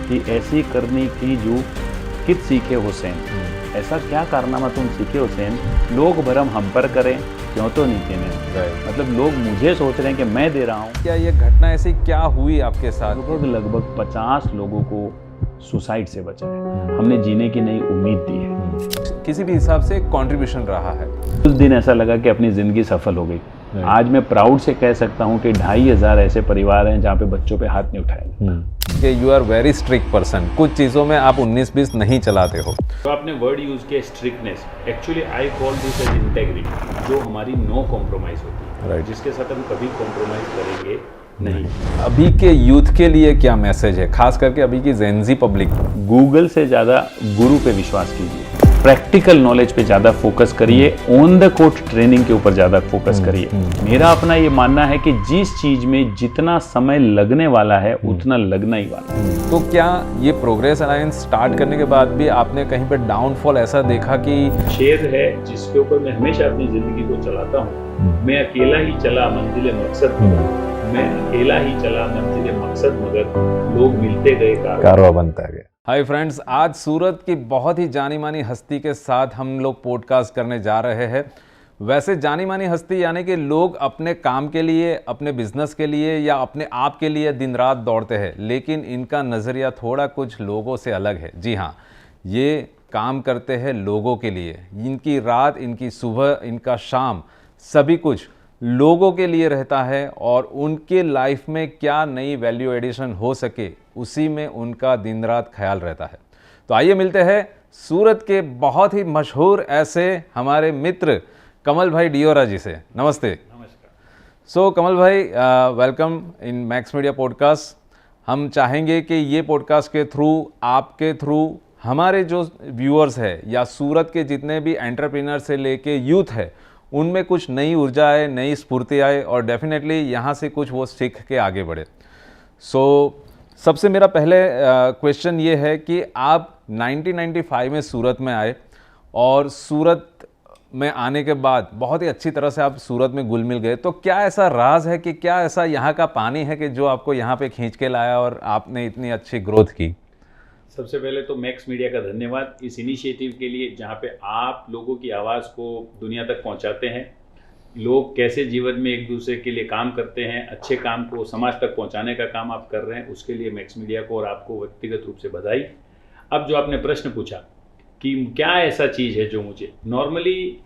कि ऐसी करनी की जो कित सीखे हुसैन, ऐसा क्या कारनामा तुम सीखे हुसैन, लोग भरम हम पर करें क्यों तो नहीं कहने। मतलब लोग मुझे सोच रहे हैं कि मैं दे रहा हूँ। क्या ये घटना ऐसी क्या हुई आपके साथ? लगभग 50 लोगों को सुसाइड से बचाया, हमने जीने की नई उम्मीद दी है। किसी भी हिसाब से कंट्रीब्यूशन रहा है। उस दिन ऐसा लगा कि अपनी ज़िंदगी सफल हो गई। आज मैं प्राउड से कह सकता हूँ कि 2500 ऐसे परिवार हैं जहाँ पे बच्चों पे हाथ नहीं उठाया। कि you are very strict person, कुछ चीज़ों में आप 19-20 नहीं चलाते हो। तो आपने वर्ड यूज़ किया strictness, actually I call this as integrity, जो हमारी नो कॉम्प्रोमाइज़ होती है, जिसके साथ हम कभी कॉम्प्रोमाइज़ करेंगे नहीं। अभी के यूथ के लिए क्या मैसेज है, खास करके अभी की जेनजी पब्लिक? गूगल से ज़्यादा गुरु पे विश्वास कीजिए, प्रैक्टिकल नॉलेज पे ज़्यादा फोकस करिए, ऑन द कोट ट्रेनिंग के ऊपर ज़्यादा फोकस करिए। मेरा अपना ये मानना है कि जिस चीज़ में जितना समय लगने वाला है उतना लगना ही वाला है। तो क्या ये प्रोग्रेस अलायंस स्टार्ट करने के बाद भी आपने कहीं पर डाउनफॉल ऐसा देखा कि? शेर है जिसके ऊपर मैं हमेशा अपनी ज़िंदगी को चलाता हूँ, मैं अकेला ही चला मंजिल मकसद मगर, मैं अकेला ही चला मंजिल मकसद मगर, लोग मिलते गए कारवां बनता गया। हाय फ्रेंड्स, आज सूरत की बहुत ही जानी मानी हस्ती के साथ हम लोग पॉडकास्ट करने जा रहे हैं। वैसे जानी मानी हस्ती यानी कि लोग अपने काम के लिए, अपने बिजनेस के लिए या अपने आप के लिए दिन रात दौड़ते हैं, लेकिन इनका नज़रिया थोड़ा कुछ लोगों से अलग है। जी हाँ, ये काम करते हैं लोगों के लिए। इनकी रात, इनकी सुबह, इनका शाम, सभी कुछ लोगों के लिए रहता है और उनके लाइफ में क्या नई वैल्यू एडिशन हो सके उसी में उनका दिन रात ख्याल रहता है। तो आइए मिलते हैं सूरत के बहुत ही मशहूर ऐसे हमारे मित्र कमल भाई डियोरा जी से। नमस्ते। नमस्कार। सो कमल भाई, welcome in max media podcast. हम चाहेंगे कि ये पॉडकास्ट के थ्रू, आपके थ्रू हमारे जो व्यूअर्स है या सूरत के जितने भी एंटरप्रेन्योर से लेके यूथ है, उनमें कुछ नई ऊर्जा आए, नई स्फूर्ति आए और डेफिनेटली यहाँ से कुछ वो सीख के आगे बढ़े। सो सबसे मेरा पहले क्वेश्चन ये है कि आप 1995 में सूरत में आए और सूरत में आने के बाद बहुत ही अच्छी तरह से आप सूरत में घुल मिल गए। तो क्या ऐसा राज है कि क्या ऐसा यहाँ का पानी है कि जो आपको यहाँ पे खींच के लाया और आपने इतनी अच्छी ग्रोथ की? सबसे पहले तो मैक्स मीडिया का धन्यवाद इस इनिशिएटिव के लिए, जहाँ पे आप लोगों की आवाज़ को दुनिया तक पहुँचाते हैं। लोग कैसे जीवन में एक दूसरे के लिए काम करते हैं, अच्छे काम को समाज तक पहुँचाने का काम आप कर रहे हैं, उसके लिए मैक्स मीडिया को और आपको व्यक्तिगत रूप से बधाई। अब जो आपने प्रश्न पूछा कि क्या ऐसा चीज़ है जो मुझे, नॉर्मली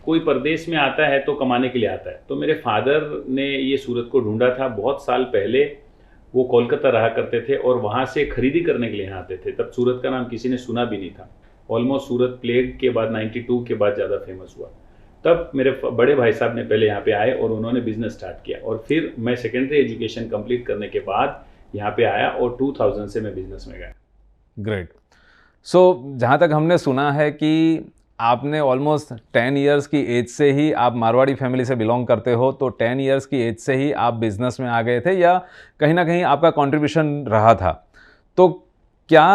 कोई परदेश में आता है तो कमाने के लिए आता है, तो मेरे फादर ने ये सूरत को ढूंढा था बहुत साल पहले। वो कोलकाता रहा करते थे और वहाँ से खरीदी करने के लिए यहाँ आते थे। तब सूरत का नाम किसी ने सुना भी नहीं था। ऑलमोस्ट सूरत प्लेग के बाद 92 के बाद ज़्यादा फेमस हुआ। तब मेरे बड़े भाई साहब ने पहले यहाँ पे आए और उन्होंने बिजनेस स्टार्ट किया और फिर मैं सेकेंडरी एजुकेशन कंप्लीट करने के बाद यहाँ पे आया और 2000 से मैं बिजनेस में गया। ग्रेट। सो जहाँ तक हमने सुना है कि आपने ऑलमोस्ट 10 इयर्स की एज से ही, आप मारवाड़ी फैमिली से बिलोंग करते हो, तो 10 इयर्स की एज से ही आप बिजनेस में आ गए थे या कहीं ना कहीं आपका कंट्रीब्यूशन रहा था। तो क्या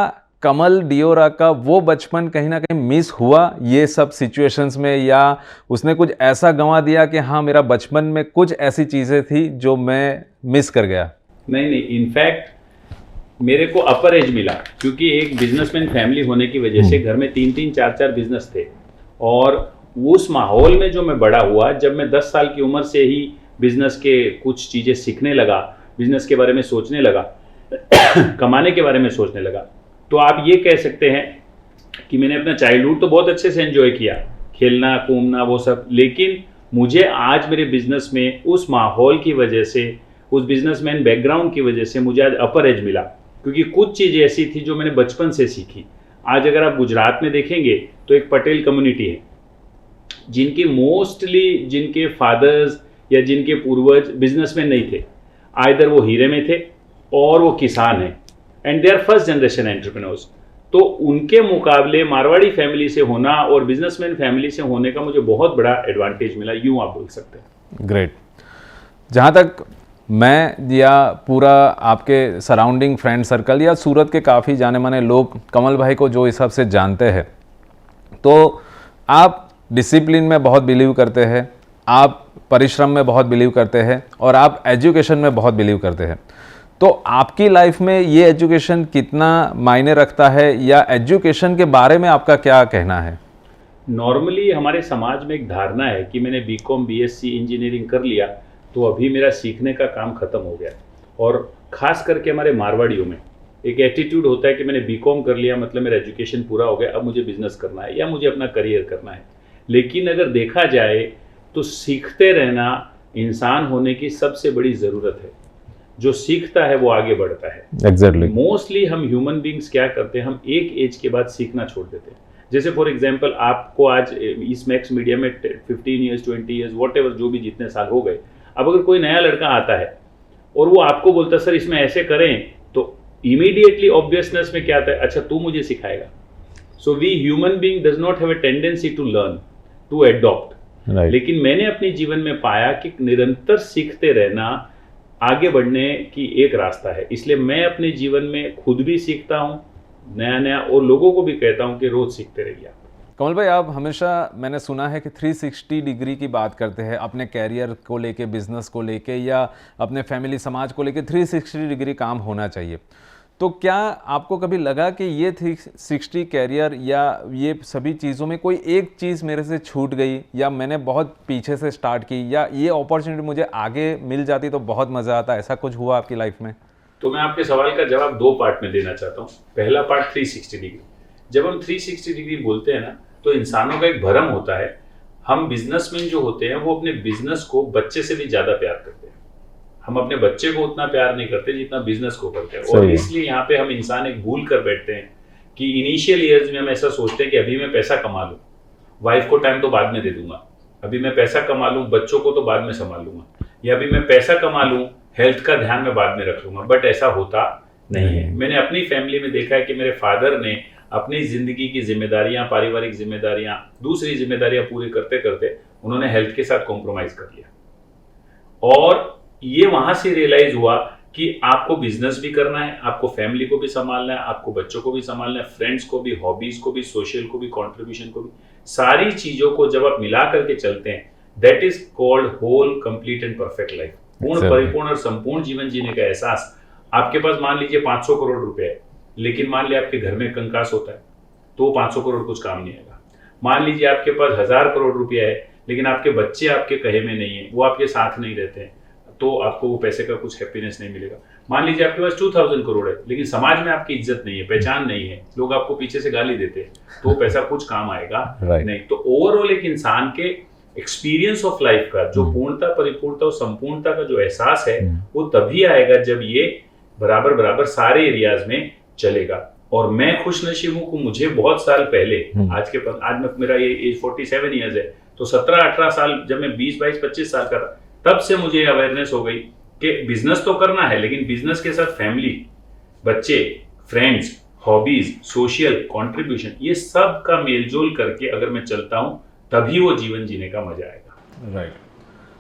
कमल डियोरा का वो बचपन कहीं ना कहीं मिस हुआ ये सब सिचुएशंस में, या उसने कुछ ऐसा गंवा दिया कि हाँ मेरा बचपन में कुछ ऐसी चीज़ें थी जो मैं मिस कर गया? नहीं, इनफैक्ट मेरे को अपर एज मिला, क्योंकि एक बिजनेसमैन फैमिली होने की वजह से घर में 3-3, 4-4 बिजनेस थे। और उस माहौल में जो मैं बड़ा हुआ, जब मैं 10 साल की उम्र से ही बिजनेस के कुछ चीज़ें सीखने लगा, बिजनेस के बारे में सोचने लगा, कमाने के बारे में सोचने लगा, तो आप ये कह सकते हैं कि मैंने अपना चाइल्डहुड तो बहुत अच्छे से एंजॉय किया, खेलना कूदना वो सब। लेकिन मुझे आज मेरे बिजनेस में उस माहौल की वजह से, उस बिजनेसमैन बैकग्राउंड की वजह से मुझे आज अपर एज मिला, क्योंकि कुछ चीज़ें ऐसी थी जो मैंने बचपन से सीखी। आज अगर आप गुजरात में देखेंगे तो एक पटेल कम्युनिटी है जिनकी मोस्टली, जिनके फादर्स या जिनके पूर्वज बिजनेसमैन नहीं थे, आइदर वो हीरे में थे और वो किसान हैं, and they are first generation entrepreneurs. तो उनके मुकाबले मारवाड़ी फैमिली से होना और बिजनेसमैन फैमिली से होने का मुझे बहुत बड़ा एडवांटेज मिला, यूँ आप बोल सकते हैं। ग्रेट। जहाँ तक मैं या पूरा आपके सराउंडिंग फ्रेंड सर्कल या सूरत के काफ़ी जाने माने लोग कमल भाई को जो हिसाब से जानते हैं, तो आप डिसिप्लिन में बहुत बिलीव करते हैं, आप परिश्रम में बहुत बिलीव करते हैं और आप एजुकेशन में बहुत बिलीव करते हैं। तो आपकी लाइफ में ये एजुकेशन कितना मायने रखता है, या एजुकेशन के बारे में आपका क्या कहना है? नॉर्मली हमारे समाज में एक धारणा है कि मैंने बीकॉम बीएससी इंजीनियरिंग कर लिया तो अभी मेरा सीखने का काम खत्म हो गया। और ख़ास करके हमारे मारवाड़ियों में एक एटीट्यूड होता है कि मैंने बीकॉम कर लिया मतलब मेरा एजुकेशन पूरा हो गया, अब मुझे बिजनेस करना है या मुझे अपना करियर करना है। लेकिन अगर देखा जाए तो सीखते रहना इंसान होने की सबसे बड़ी ज़रूरत है। जो सीखता है वो आगे बढ़ता है। एग्जैक्टली। मोस्टली हम ह्यूमन बींग्स क्या करते हैं, हम एक एज के बाद सीखना छोड़ देते हैं। जैसे फॉर एग्जांपल आपको आज इस मैक्स मीडिया में 15 ईयर्स 20 ईयर्स वॉट एवर जो भी जितने साल हो गए, अब अगर कोई नया लड़का आता है और वो आपको बोलता है सर इसमें ऐसे करें, तो इमीडिएटली ऑब्वियसनेस में क्या आता है, अच्छा तू मुझे सिखाएगा। So we human being does not have a tendency to learn, to adopt. लेकिन मैंने अपने जीवन में पाया कि निरंतर सीखते रहना आगे बढ़ने की एक रास्ता है। इसलिए मैं अपने जीवन में खुद भी सीखता हूँ नया नया, और लोगों को भी कहता हूँ कि रोज सीखते रहिए आप। कमल भाई, आप हमेशा, मैंने सुना है कि 360 डिग्री की बात करते हैं अपने कैरियर को लेके, बिजनेस को लेके, या अपने फैमिली समाज को लेके 360 डिग्री काम होना चाहिए। तो क्या आपको कभी लगा कि ये 360 कैरियर या ये सभी चीज़ों में कोई एक चीज़ मेरे से छूट गई, या मैंने बहुत पीछे से स्टार्ट की, या ये अपॉर्चुनिटी मुझे आगे मिल जाती तो बहुत मज़ा आता, ऐसा कुछ हुआ आपकी लाइफ में? तो मैं आपके सवाल का जवाब दो पार्ट में देना चाहता हूँ। पहला पार्ट 360 डिग्री। जब हम 360 डिग्री बोलते हैं ना, तो इंसानों का एक भ्रम होता है, हम बिजनेसमैन जो होते हैं वो अपने बिजनेस को बच्चे से भी ज्यादा प्यार करते हैं। हम अपने बच्चे को उतना प्यार नहीं करते जितना बिजनेस को करते हैं। और इसलिए यहाँ पे हम इंसान एक भूल कर बैठते हैं कि इनिशियल ईयर्स में हम ऐसा सोचते हैं कि अभी मैं पैसा कमा लूँ, वाइफ को टाइम तो बाद में दे दूंगा, अभी मैं पैसा कमा लूँ, बच्चों को तो बाद में संभाल लूंगा, या अभी मैं पैसा कमा लूँ, हेल्थ का ध्यान मैं बाद में रख लूंगा। बट ऐसा होता नहीं है। मैंने अपनी फैमिली में देखा है कि मेरे फादर ने अपनी जिंदगी की जिम्मेदारियां, पारिवारिक जिम्मेदारियां, दूसरी जिम्मेदारियां पूरी करते करते उन्होंने हेल्थ के साथ कॉम्प्रोमाइज कर लिया। और ये वहां से रियलाइज हुआ कि आपको बिजनेस भी करना है, आपको फैमिली को भी संभालना है, आपको बच्चों को भी संभालना है, फ्रेंड्स को भी, हॉबीज को भी, सोशल को भी, कॉन्ट्रीब्यूशन को भी, सारी चीजों को जब आप मिला करके चलते हैं, that is called whole, complete and perfect life. पूर्ण, परिपूर्ण और संपूर्ण जीवन जीने का एहसास। आपके पास मान लीजिए 500 करोड़ रुपए है, लेकिन मान लीजिए आपके घर में कंकास होता है तो 500 करोड़ कुछ काम नहीं आएगा। मान लीजिए आपके पास 1000 करोड़ रुपया है, लेकिन आपके बच्चे आपके कहे में नहीं है, वो आपके साथ नहीं रहते हैं, तो आपको वो पैसे का कुछ हैप्पीनेस नहीं मिलेगा। मान लीजिए आपके पास 2000 करोड़ है, लेकिन समाज में आपकी इज्जत नहीं है, पहचान नहीं है, लोग आपको पीछे से गाली देते हैं, तो पैसा कुछ काम आएगा नहीं। तो ओवरऑल एक इंसान के एक्सपीरियंस ऑफ लाइफ का जो पूर्णता, परिपूर्णता और संपूर्णता का जो एहसास है, वो तभी आएगा जब ये बराबर बराबर सारे एरियाज में चलेगा। और मैं खुश नसीब हूँ कि मुझे बहुत साल पहले, आज मेरा ये एज 47 ईयर्स है, तो 17-18 साल जब मैं 20-22-25 साल का था, तब से मुझे अवेयरनेस हो गई कि बिजनेस तो करना है, लेकिन बिजनेस के साथ फैमिली, बच्चे, फ्रेंड्स, हॉबीज, सोशल कॉन्ट्रीब्यूशन, ये सब का मेलजोल करके अगर मैं चलता हूँ, तभी वो जीवन जीने का मजा आएगा। राइट।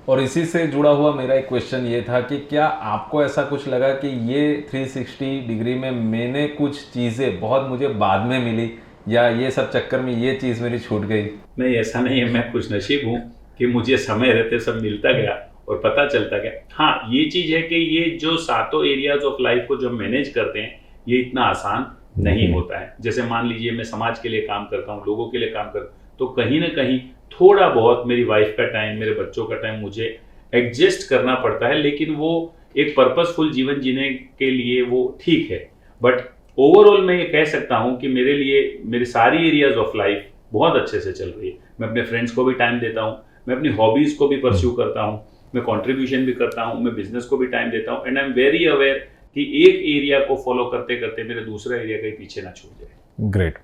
और इसी से जुड़ा हुआ मेरा एक क्वेश्चन ये था कि क्या आपको ऐसा कुछ लगा कि ये 360 डिग्री में मैंने कुछ चीज़ें बहुत मुझे बाद में मिली, या ये सब चक्कर में ये चीज़ मेरी छूट गई? नहीं, ऐसा नहीं है। मैं खुश नसीब हूँ कि मुझे समय रहते सब मिलता गया और पता चलता गया। हाँ, ये चीज़ है कि ये जो सातों एरियाज ऑफ लाइफ को जो मैनेज करते हैं, ये इतना आसान नहीं होता है। जैसे मान लीजिए मैं समाज के लिए काम करता हूँ, लोगों के लिए काम करता हूँ, तो कहीं ना कहीं थोड़ा बहुत मेरी वाइफ का टाइम, मेरे बच्चों का टाइम मुझे एडजस्ट करना पड़ता है, लेकिन वो एक पर्पसफुल जीवन जीने के लिए वो ठीक है। बट ओवरऑल मैं ये कह सकता हूँ कि मेरे लिए मेरी सारी एरियाज ऑफ लाइफ बहुत अच्छे से चल रही है। मैं अपने फ्रेंड्स को भी टाइम देता हूँ, मैं अपनी हॉबीज को भी परस्यू करता हूँ, मैं कंट्रीब्यूशन भी करता हूँ, मैं बिजनेस को भी टाइम देता हूँ, and I am very aware कि एक एरिया को फॉलो करते करते मेरे दूसरा एरिया कहीं पीछे ना छूट जाए। ग्रेट।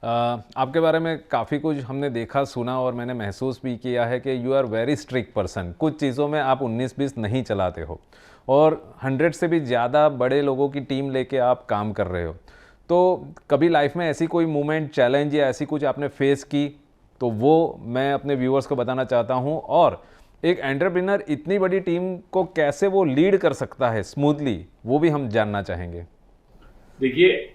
आपके बारे में काफ़ी कुछ हमने देखा, सुना, और मैंने महसूस भी किया है कि you are very strict person. कुछ चीज़ों में आप 19-20 नहीं चलाते हो, और 100 से भी ज़्यादा बड़े लोगों की टीम लेके आप काम कर रहे हो। तो कभी लाइफ में ऐसी कोई मोमेंट, चैलेंज या ऐसी कुछ आपने फेस की, तो वो मैं अपने व्यूअर्स को बताना चाहता हूँ। और एक एंटरप्रेन्योर इतनी बड़ी टीम को कैसे वो लीड कर सकता है स्मूथली, वो भी हम जानना चाहेंगे। देखिए,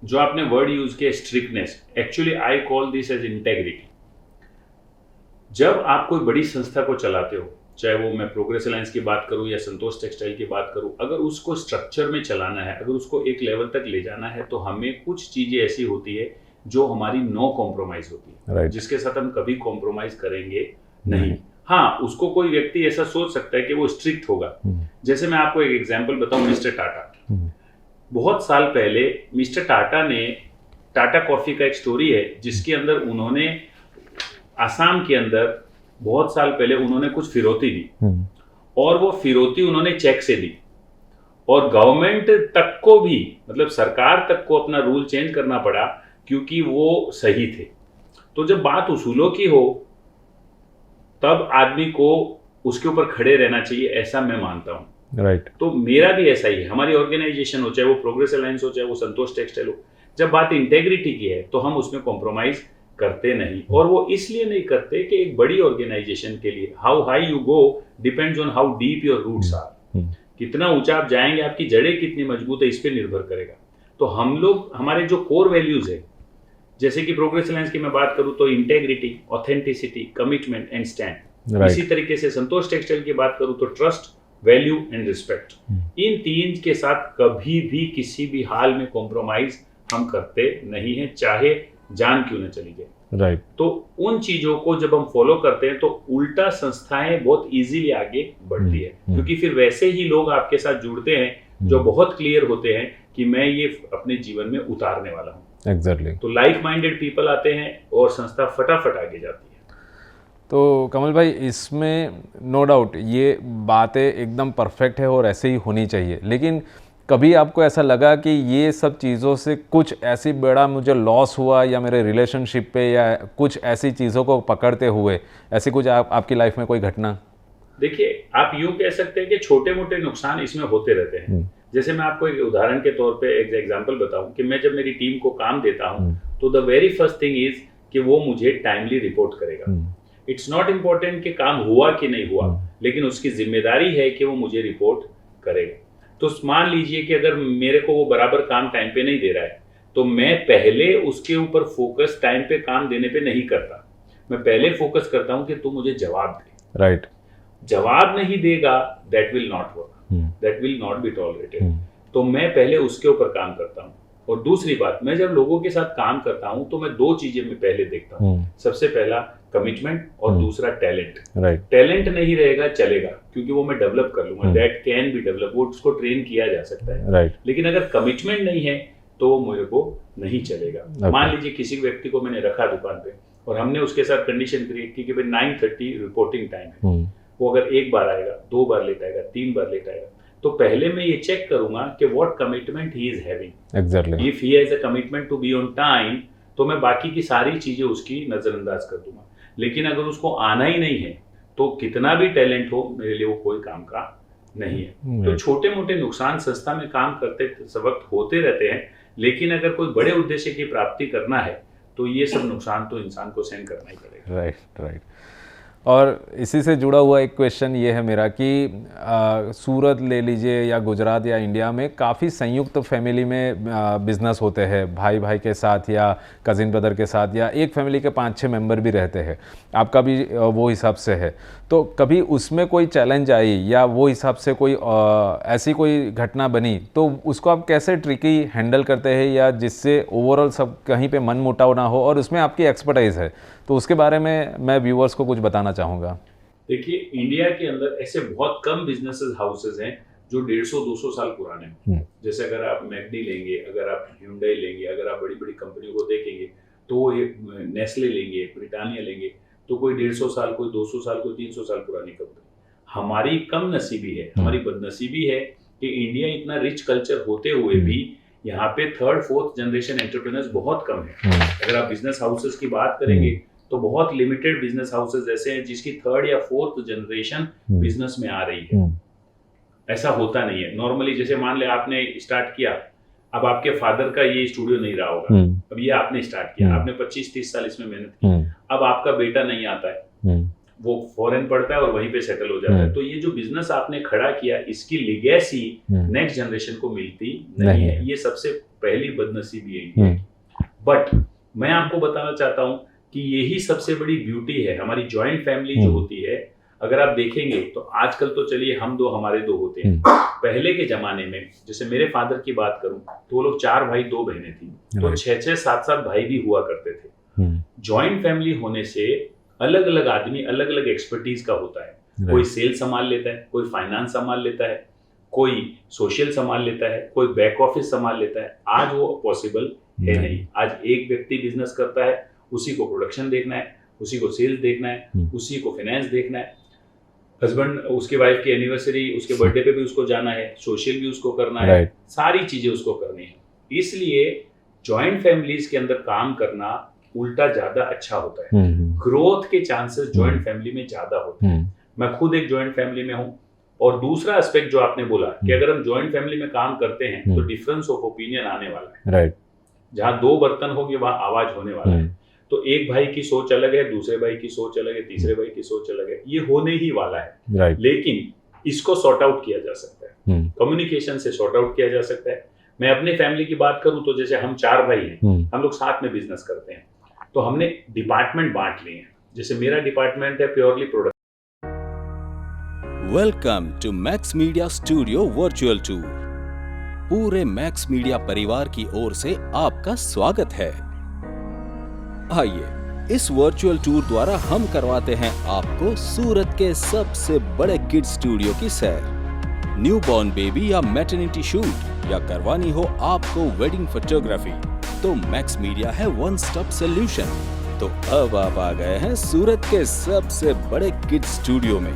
जो आपने वर्ड यूज किया strictness, actually I call this as integrity. जब आप कोई बड़ी संस्था को चलाते हो, चाहे वो मैं प्रोग्रेस अलायंस की बात करूं या संतोष टेक्सटाइल की बात करूं, अगर उसको स्ट्रक्चर में चलाना है, अगर उसको एक लेवल तक ले जाना है, तो हमें कुछ चीज़ें ऐसी होती है जो हमारी नो कॉम्प्रोमाइज़ होती है, Right. जिसके साथ हम कभी कॉम्प्रोमाइज़ करेंगे नहीं। हाँ, उसको कोई व्यक्ति ऐसा सोच सकता है कि वो स्ट्रिक्ट होगा। जैसे मैं आपको एक एग्जांपल बताऊं, मिस्टर टाटा। बहुत साल पहले मिस्टर टाटा ने, टाटा कॉफ़ी का एक स्टोरी है जिसके अंदर उन्होंने आसाम के अंदर बहुत साल पहले उन्होंने कुछ फिरौती दी, और वो फिरौती उन्होंने चेक से दी, और गवर्नमेंट तक को भी, मतलब सरकार तक को अपना रूल चेंज करना पड़ा क्योंकि वो सही थे। तो जब बात उसूलों की हो तब आदमी को उसके ऊपर खड़े रहना चाहिए, ऐसा मैं मानता हूँ। राइट। तो मेरा भी ऐसा ही है। हमारी ऑर्गेनाइजेशन हो, चाहे वो प्रोग्रेस अलायंस हो, चाहे वो संतोष टेक्सटाइल हो, जब बात इंटेग्रिटी की है तो हम उसमें कॉम्प्रोमाइज करते नहीं। और वो इसलिए नहीं करते कि एक बड़ी ऑर्गेनाइजेशन के लिए how high you go depends on how deep your roots are. कितना ऊंचा आप जाएंगे, आपकी जड़ें कितनी मजबूत है, इस पर निर्भर करेगा। तो हम लोग, हमारे जो कोर वैल्यूज है, जैसे कि प्रोग्रेस अलायंस की मैं बात करूं तो integrity, authenticity, commitment and stand. इसी तरीके से संतोष टेक्सटाइल की बात करूं तो ट्रस्ट, वैल्यू एंड रिस्पेक्ट। इन तीन के साथ कभी भी किसी भी हाल में कॉम्प्रोमाइज हम करते नहीं हैं, चाहे जान क्यों न चली जाए। राइट। तो उन चीजों को जब हम फॉलो करते हैं तो उल्टा संस्थाएं बहुत इजीली आगे बढ़ती है, क्योंकि फिर वैसे ही लोग आपके साथ जुड़ते हैं जो बहुत क्लियर होते हैं कि मैं ये अपने जीवन में उतारने वाला हूँ। एग्जैक्टली। तो लाइक माइंडेड पीपल आते हैं और संस्था फटाफट आगे जाती है। तो कमल भाई, इसमें नो डाउट ये बातें एकदम परफेक्ट है और ऐसे ही होनी चाहिए, लेकिन कभी आपको ऐसा लगा कि ये सब चीज़ों से कुछ ऐसी बड़ा मुझे लॉस हुआ, या मेरे रिलेशनशिप पे, या कुछ ऐसी चीज़ों को पकड़ते हुए ऐसी कुछ आपकी लाइफ में कोई घटना? देखिए, आप यूं कह सकते हैं कि छोटे मोटे नुकसान इसमें होते रहते हैं। जैसे मैं आपको एक उदाहरण के तौर पे एक एग्जांपल बताऊं कि मैं जब मेरी टीम को काम देता हूं तो the very first thing is कि वो मुझे टाइमली रिपोर्ट करेगा। इट्स नॉट इम्पोर्टेंट कि काम हुआ कि नहीं हुआ, लेकिन उसकी जिम्मेदारी है कि वो मुझे रिपोर्ट करेगा। तो मान लीजिए कि अगर मेरे को वो बराबर काम टाइम पे नहीं दे रहा है तो मैं पहले उसके ऊपर फोकस टाइम पे काम देने पे नहीं करता। मैं पहले फोकस करता हूं कि तू मुझे जवाब दे। राइट। जवाब नहीं देगा, that will not work, that will not be tolerated. तो मैं पहले उसके ऊपर काम करता हूँ। और दूसरी बात, मैं जब लोगों के साथ काम करता हूँ तो मैं दो चीजें मैं पहले देखता हूँ। सबसे पहला कमिटमेंट और दूसरा टैलेंट। राइट। टैलेंट नहीं रहेगा चलेगा, क्योंकि वो मैं डेवलप कर लूंगा, दैट कैन बी डेवलप, वो उसको ट्रेन किया जा सकता है। राइट। लेकिन अगर कमिटमेंट नहीं है तो वो मेरे को नहीं चलेगा। मान लीजिए किसी व्यक्ति को मैंने रखा दुकान पे और हमने उसके साथ कंडीशन क्रिएट की कि भाई 9:30 रिपोर्टिंग टाइम है। वो अगर एक बार आएगा, दो बार लेट आएगा, तीन बार लेट आएगा, तो पहले मैं ये चेक करूंगा कि what commitment he is having. Exactly. If he has a commitment to be on time तो मैं बाकी की सारी चीजें उसकी नजरअंदाज कर दूंगा। लेकिन अगर उसको आना ही नहीं है तो कितना भी टैलेंट हो, मेरे लिए वो कोई काम का नहीं है। तो छोटे मोटे नुकसान संस्था में काम करते वक्त होते रहते हैं, लेकिन अगर कोई बड़े उद्देश्य की प्राप्ति करना है तो ये सब नुकसान तो इंसान को सहन करना ही पड़ेगा। राइट। राइट। और इसी से जुड़ा हुआ एक क्वेश्चन ये है मेरा कि सूरत ले लीजिए या गुजरात या इंडिया में काफ़ी संयुक्त फैमिली में बिजनेस होते हैं, भाई भाई के साथ या कज़िन ब्रदर के साथ, या एक फैमिली के 5-6 मेंबर भी रहते हैं। आपका भी वो हिसाब से है, तो कभी उसमें कोई चैलेंज आई या वो हिसाब से कोई ऐसी कोई घटना बनी तो उसको आप कैसे ट्रिकी हैंडल करते हैं, या जिससे ओवरऑल सब कहीं पे मन मुटाव ना हो, और उसमें आपकी एक्सपर्टाइज है, तो उसके बारे में मैं व्यूअर्स को कुछ बताना चाहूँगा। देखिए, इंडिया के अंदर ऐसे बहुत कम बिजनेसेस हाउसेज हैं जो 150-200 साल पुराने हैं। जैसे अगर आप मैकडी लेंगे, अगर आप Hyundai लेंगे, अगर आप बड़ी बड़ी कंपनियों को देखेंगे तो एक नेस्ले लेंगे, ब्रिटानिया लेंगे, तो कोई 150 साल, कोई 200 साल, कोई 300 साल पुरानी कंपनी। हमारी कम नसीबी है, हमारी बदनसीबी है कि इंडिया इतना रिच कल्चर होते हुए भी यहाँ पे 3rd-4th जनरेशन एंटरप्रेन्योर्स बहुत कम है। अगर आप बिजनेस हाउसेस की बात करेंगे तो बहुत लिमिटेड बिजनेस हाउसेस ऐसे हैं जिसकी 3rd या 4th जनरेशन बिजनेस में आ रही है। ऐसा होता नहीं है नॉर्मली। जैसे मान ले आपने स्टार्ट किया, अब आपके फादर का ये स्टूडियो नहीं रहा होगा, अब ये आपने स्टार्ट किया, आपने 25-30 साल इसमें मेहनत की, अब आपका बेटा नहीं आता है, वो फॉरेन पढ़ता है और वहीं पे सेटल हो जाता है, तो ये जो बिजनेस आपने खड़ा किया इसकी लिगेसी नेक्स्ट जनरेशन को मिलती नहीं है। ये सबसे पहली बदनसीबी है। बट मैं आपको बताना चाहता हूँ कि यही सबसे बड़ी ब्यूटी है। हमारी जॉइंट फैमिली जो होती है, अगर आप देखेंगे तो आजकल तो चलिए हम दो हमारे दो होते हैं, पहले के जमाने में जैसे मेरे फादर की बात करूं तो वो लोग 4 भाई 2 बहनें थी, तो 6-6 7-7 भाई भी हुआ करते थे। जॉइंट फैमिली होने से अलग अलग आदमी अलग अलग एक्सपर्टीज का होता है, कोई सेल संभाल लेता है, कोई फाइनेंस संभाल लेता है, कोई सोशल संभाल लेता है, कोई बैक ऑफिस संभाल लेता है। आज वो पॉसिबल है नहीं। आज एक व्यक्ति बिजनेस करता है, उसी को प्रोडक्शन देखना है, उसी को सेल्स देखना है, उसी को फाइनेंस देखना है, हस्बैंड उसके वाइफ की एनिवर्सरी उसके बर्थडे पे भी उसको जाना है, सोशल भी उसको करना है, सारी चीजें उसको करनी है। इसलिए जॉइंट फैमिलीज के अंदर काम करना उल्टा ज्यादा अच्छा होता है। ग्रोथ के चांसेस जॉइंट फैमिली में ज्यादा होते हैं। मैं खुद एक जॉइंट फैमिली में हूँ। और दूसरा एस्पेक्ट जो आपने बोला कि अगर हम जॉइंट फैमिली में काम करते हैं तो डिफरेंस ऑफ ओपिनियन आने वाला है। राइट। जहाँ 2 बर्तन होंगे वहां आवाज होने वाला है। तो एक भाई की सोच अलग है, दूसरे भाई की सोच अलग है, तीसरे भाई की सोच अलग है, ये होने ही वाला है। राइट। लेकिन इसको सॉर्ट आउट किया जा सकता है, कम्युनिकेशन से सॉर्ट आउट किया जा सकता है। मैं अपने फैमिली की बात करूं तो जैसे हम 4 भाई हैं, हम लोग साथ में बिजनेस करते हैं, तो हमने डिपार्टमेंट बांट लिए हैं। जैसे मेरा डिपार्टमेंट है purely product. Welcome to Max media studio virtual tour. पूरे मैक्स मीडिया परिवार की ओर से आपका स्वागत है। आइए इस वर्चुअल टूर द्वारा हम करवाते हैं आपको सूरत के सबसे बड़े किड्स स्टूडियो की सैर। न्यूबॉर्न बेबी या मैटरनिटी शूट या करवानी हो आपको वेडिंग फोटोग्राफी, तो मैक्स मीडिया है वन स्टॉप सॉल्यूशन। तो अब आप आ गए हैं सूरत के सबसे बड़े किड्स स्टूडियो में।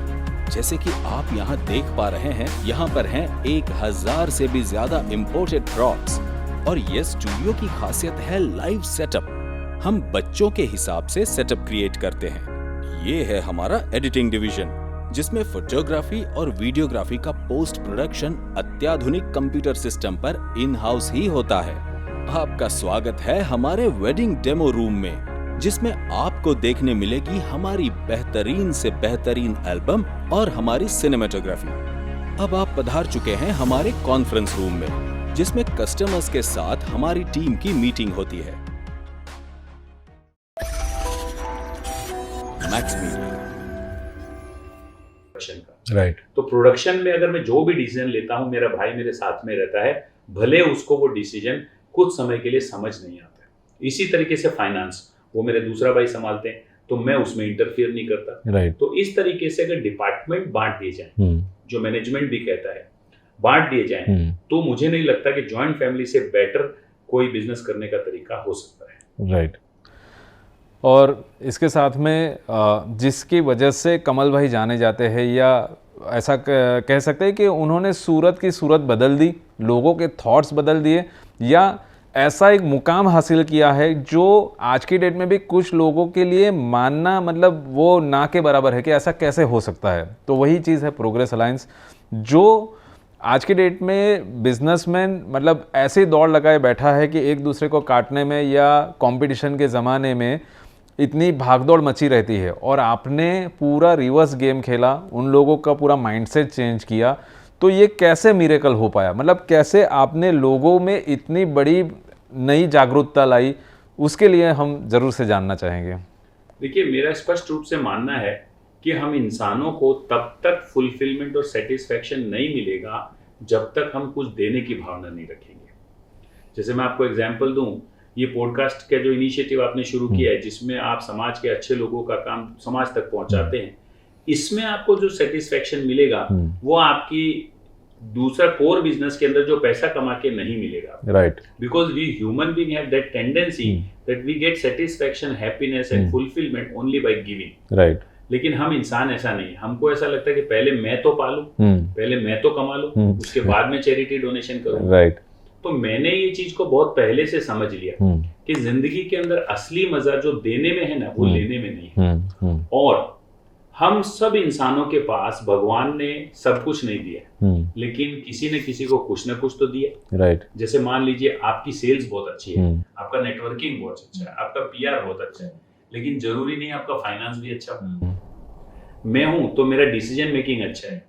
जैसे कि आप यहाँ देख पा रहे हैं, यहाँ पर हैं 1000 से भी ज्यादा इम्पोर्टेड प्रॉप्स। और ये स्टूडियो की खासियत है लाइव सेटअप। हम बच्चों के हिसाब से सेटअप क्रिएट करते हैं। ये है हमारा एडिटिंग डिवीजन, जिसमें फोटोग्राफी और वीडियोग्राफी का पोस्ट प्रोडक्शन अत्याधुनिक कंप्यूटर सिस्टम पर इन हाउस ही होता है। आपका स्वागत है हमारे वेडिंग डेमो रूम में, जिसमें आपको देखने मिलेगी हमारी बेहतरीन से बेहतरीन एल्बम और हमारी सिनेमेटोग्राफी। अब आप पधार चुके हैं हमारे कॉन्फ्रेंस रूम में, जिसमें कस्टमर्स के साथ हमारी टीम की मीटिंग होती है। Max media. राइट। तो प्रोडक्शन में अगर मैं जो भी डिसीजन लेता हूं, मेरा भाई मेरे साथ में रहता है, भले उसको वो डिसीजन कुछ समय के लिए समझ नहीं आता है। इसी तरीके से फाइनेंस वो मेरे दूसरा भाई संभालते हैं, तो मैं उसमें इंटरफियर नहीं करता। राइट। तो इस तरीके से अगर डिपार्टमेंट बांट दिए जाए, जो मैनेजमेंट भी कहता है बांट दिए जाए, तो मुझे नहीं लगता कि जॉइंट फैमिली से बेटर कोई बिजनेस करने का तरीका हो सकता है। राइट। और इसके साथ में जिसकी वजह से कमल भाई जाने जाते हैं, या ऐसा कह सकते हैं कि उन्होंने सूरत की सूरत बदल दी, लोगों के थॉट्स बदल दिए, या ऐसा एक मुकाम हासिल किया है जो आज की डेट में भी कुछ लोगों के लिए मानना मतलब वो ना के बराबर है कि ऐसा कैसे हो सकता है। तो वही चीज़ है प्रोग्रेस अलायंस, जो आज की डेट में बिजनेसमैन मतलब ऐसे दौड़ लगाए बैठा है कि एक दूसरे को काटने में, या कंपटीशन के ज़माने में इतनी भागदौड़ मची रहती है, और आपने पूरा रिवर्स गेम खेला, उन लोगों का पूरा माइंडसेट चेंज किया। तो ये कैसे मिरेकल हो पाया, मतलब कैसे आपने लोगों में इतनी बड़ी नई जागरूकता लाई, उसके लिए हम जरूर से जानना चाहेंगे। देखिए, मेरा स्पष्ट रूप से मानना है कि हम इंसानों को तब तक फुलफिलमेंट और सेटिस्फैक्शन नहीं मिलेगा जब तक हम कुछ देने की भावना नहीं रखेंगे। जैसे मैं आपको एग्जांपल दूं, ये पॉडकास्ट का जो इनिशिएटिव आपने शुरू किया है, जिसमें आप समाज के अच्छे लोगों का काम समाज तक पहुंचाते हैं, इसमें आपको जो सेटिस्फैक्शन मिलेगा वो आपकी दूसरा कोर बिजनेस के अंदर जो पैसा कमा के नहीं मिलेगा। Right. Because we human being have that tendency that we get satisfaction, happiness and fulfilment only by giving. Right. लेकिन हम इंसान ऐसा नहीं, हमको ऐसा लगता है कि पहले मैं तो पालूं, पहले मैं तो कमा लूं, उसके बाद में चैरिटी डोनेशन करूं। राइट। तो मैंने ये चीज को बहुत पहले से समझ लिया कि जिंदगी के अंदर असली मजा जो देने में है ना, वो लेने में नहीं है। और हम सब इंसानों के पास भगवान ने सब कुछ नहीं दिया, लेकिन किसी न किसी को कुछ ना कुछ तो दिया। राइट। जैसे मान लीजिए आपकी सेल्स बहुत अच्छी है, आपका नेटवर्किंग बहुत अच्छा है, आपका पीआर बहुत अच्छा है, लेकिन जरूरी नहीं आपका फाइनेंस भी अच्छा हो। मैं हूं तो मेरा डिसीजन मेकिंग अच्छा है,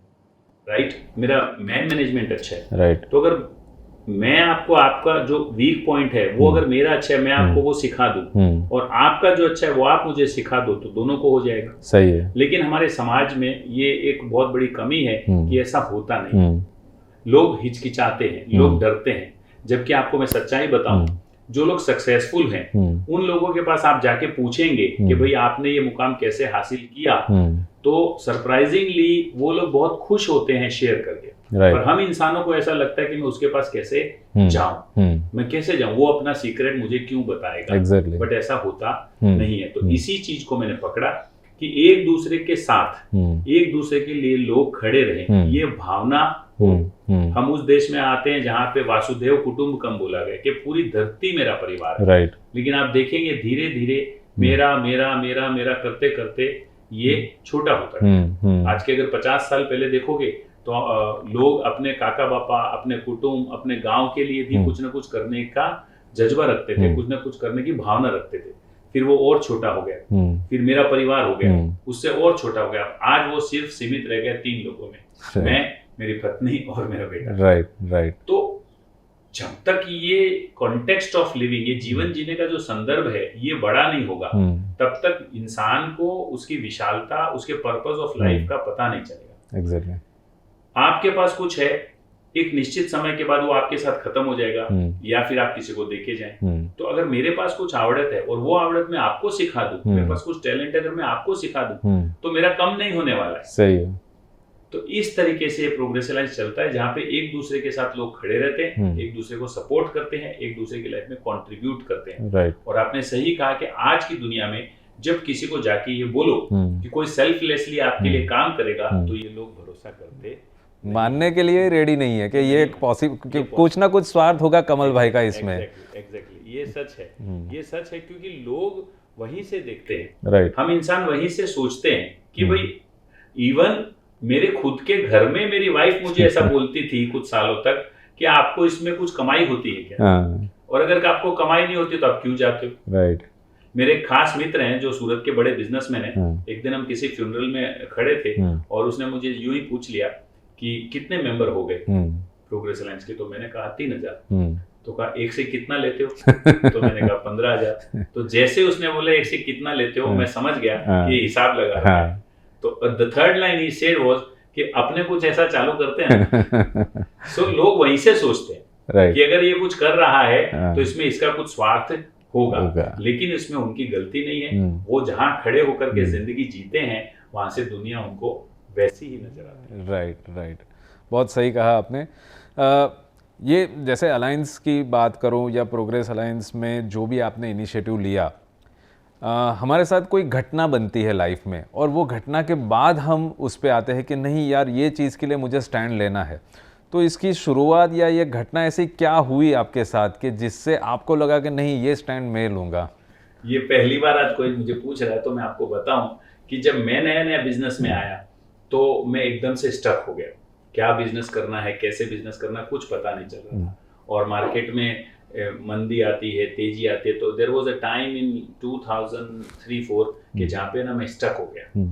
राइट, मेरा मैनेजमेंट अच्छा है। राइट। तो अगर मैं आपको आपका जो वीक पॉइंट है वो अगर मेरा अच्छा है मैं आपको वो सिखा दूं और आपका जो अच्छा है वो आप मुझे सिखा दो तो दोनों को हो जाएगा। सही है। लेकिन हमारे समाज में ये एक बहुत बड़ी कमी है कि ऐसा होता नहीं। लोग हिचकिचाते हैं, लोग डरते हैं। जबकि आपको मैं सच्चाई बताऊं, जो लोग सक्सेसफुल हैं उन लोगों के पास आप जाके पूछेंगे कि भाई आपने ये मुकाम कैसे हासिल किया, तो सरप्राइजिंगली वो लोग बहुत खुश होते हैं शेयर करके। और हम इंसानों को ऐसा लगता है कि मैं उसके पास कैसे जाऊं, मैं कैसे जाऊं, वो अपना सीक्रेट मुझे क्यों बताएगा। बट ऐसा होता नहीं है। तो इसी चीज को मैंने पकड़ा कि एक दूसरे के साथ एक दूसरे के लिए लोग खड़े रहें, ये भावना हो। हम उस देश में आते हैं जहाँ पे वासुदेव कुटुंबकम बोला गया कि पूरी धरती मेरा परिवार है। राइट। लेकिन आप देखेंगे धीरे धीरे मेरा मेरा मेरा मेरा करते करते ये छोटा होता है। आज के अगर 50 साल पहले देखोगे तो लोग अपने काका बापा, अपने कुटुंब, अपने गांव के लिए भी कुछ ना कुछ करने का जज्बा रखते थे, कुछ ना कुछ करने की भावना रखते थे। फिर वो और छोटा हो गया, फिर मेरा परिवार हो गया, उससे और छोटा हो गया। आज वो सिर्फ सीमित रह गया 3 लोगों में, मैं, मेरी पत्नी और मेरा बेटा। राइट। तो जब तक ये कॉन्टेक्स्ट ऑफ लिविंग, ये जीवन जीने का जो संदर्भ है ये बड़ा नहीं होगा, तब तक इंसान को उसकी विशालता, उसके पर्पस ऑफ लाइफ का पता नहीं चलेगा। एग्जैक्टली। आपके पास कुछ है, एक निश्चित समय के बाद वो आपके साथ खत्म हो जाएगा या फिर आप किसी को देके जाएं। तो अगर मेरे पास कुछ आवड़त है और वो आवड़त मैं आपको सिखा दूं, मेरे पास कुछ टैलेंट है अगर मैं आपको सिखा दूं, तो मेरा कम नहीं होने वाला है। सही है। तो इस तरीके से प्रोग्रेस अलायंस चलता है, जहाँ पे एक दूसरे के साथ लोग खड़े रहते हैं, एक दूसरे को सपोर्ट करते हैं, एक दूसरे की लाइफ में कंट्रीब्यूट करते हैं। राइट। और आपने सही कहा कि आज की दुनिया में जब किसी को जाके ये बोलो कि कोई सेल्फलेसली आपके लिए काम करेगा, तो ये लोग भरोसा करते, मानने के लिए रेडी नहीं है कि ये एक पॉसिबल, कुछ ना कुछ स्वार्थ होगा कमल भाई का इसमें। एग्जैक्टली, ये सच है। ये सच है क्योंकि लोग वहीं से देखते हैं। राइट। हम इंसान वहीं से सोचते हैं कि भाई इवन मेरे खुद के घर में मेरी वाइफ मुझे ऐसा बोलती थी कुछ सालों तक कि आपको इसमें कुछ कमाई होती है क्या? और अगर आपको कमाई नहीं होती तो आप क्यों जाते हो? राइट। मेरे खास मित्र हैं जो सूरत के बड़े बिजनेसमैन हैं। एक दिन हम किसी फ्यूनरल में खड़े थे और उसने मुझे यूं ही पूछ लिया कि कितने मेंबर हो गए प्रोग्रेस अलायंस के? तो मैंने कहा 3000। तो कहा एक से कितना लेते हो? तो मैंने कहा 15,000। तो जैसे उसने बोला एक से कितना लेते हो, मैं समझ गया कि ये हिसाब लगा रहा है। तो the third line he said was कि अपने कुछ ऐसा चालू करते हैं। सो लोग वहीं से सोचते हैं कि अगर ये कुछ कर रहा है तो इसमें इसका कुछ स्वार्थ होगा। लेकिन इसमें उनकी गलती नहीं है। वो जहां खड़े होकर के जिंदगी जीते हैं वहां से दुनिया उनको वैसी ही नजर आती है। राइट। बहुत सही कहा आपने। ये जैसे अलायंस की बात करूं या प्रोग्रेस अलायंस में जो भी आपने इनिशिएटिव लिया, हमारे साथ कोई घटना बनती है लाइफ में और वो घटना के बाद हम उस पे आते हैं कि नहीं यार ये चीज़ के लिए मुझे स्टैंड लेना है। तो इसकी शुरुआत या ये घटना ऐसी क्या हुई आपके साथ कि जिससे आपको लगा कि नहीं ये स्टैंड मैं लूँगा? ये पहली बार आज कोई मुझे पूछ रहा है तो मैं आपको बताऊं कि जब मैं नया नया बिजनेस में आया तो मैं एकदम से स्टक हो गया। क्या बिजनेस करना है, कैसे बिजनेस करना है, कुछ पता नहीं चल रहा था। और मार्केट में मंदी आती है, तेजी आती है। तो there was a time in 2003-4 कि जहाँ पे ना मैं स्टक हो गया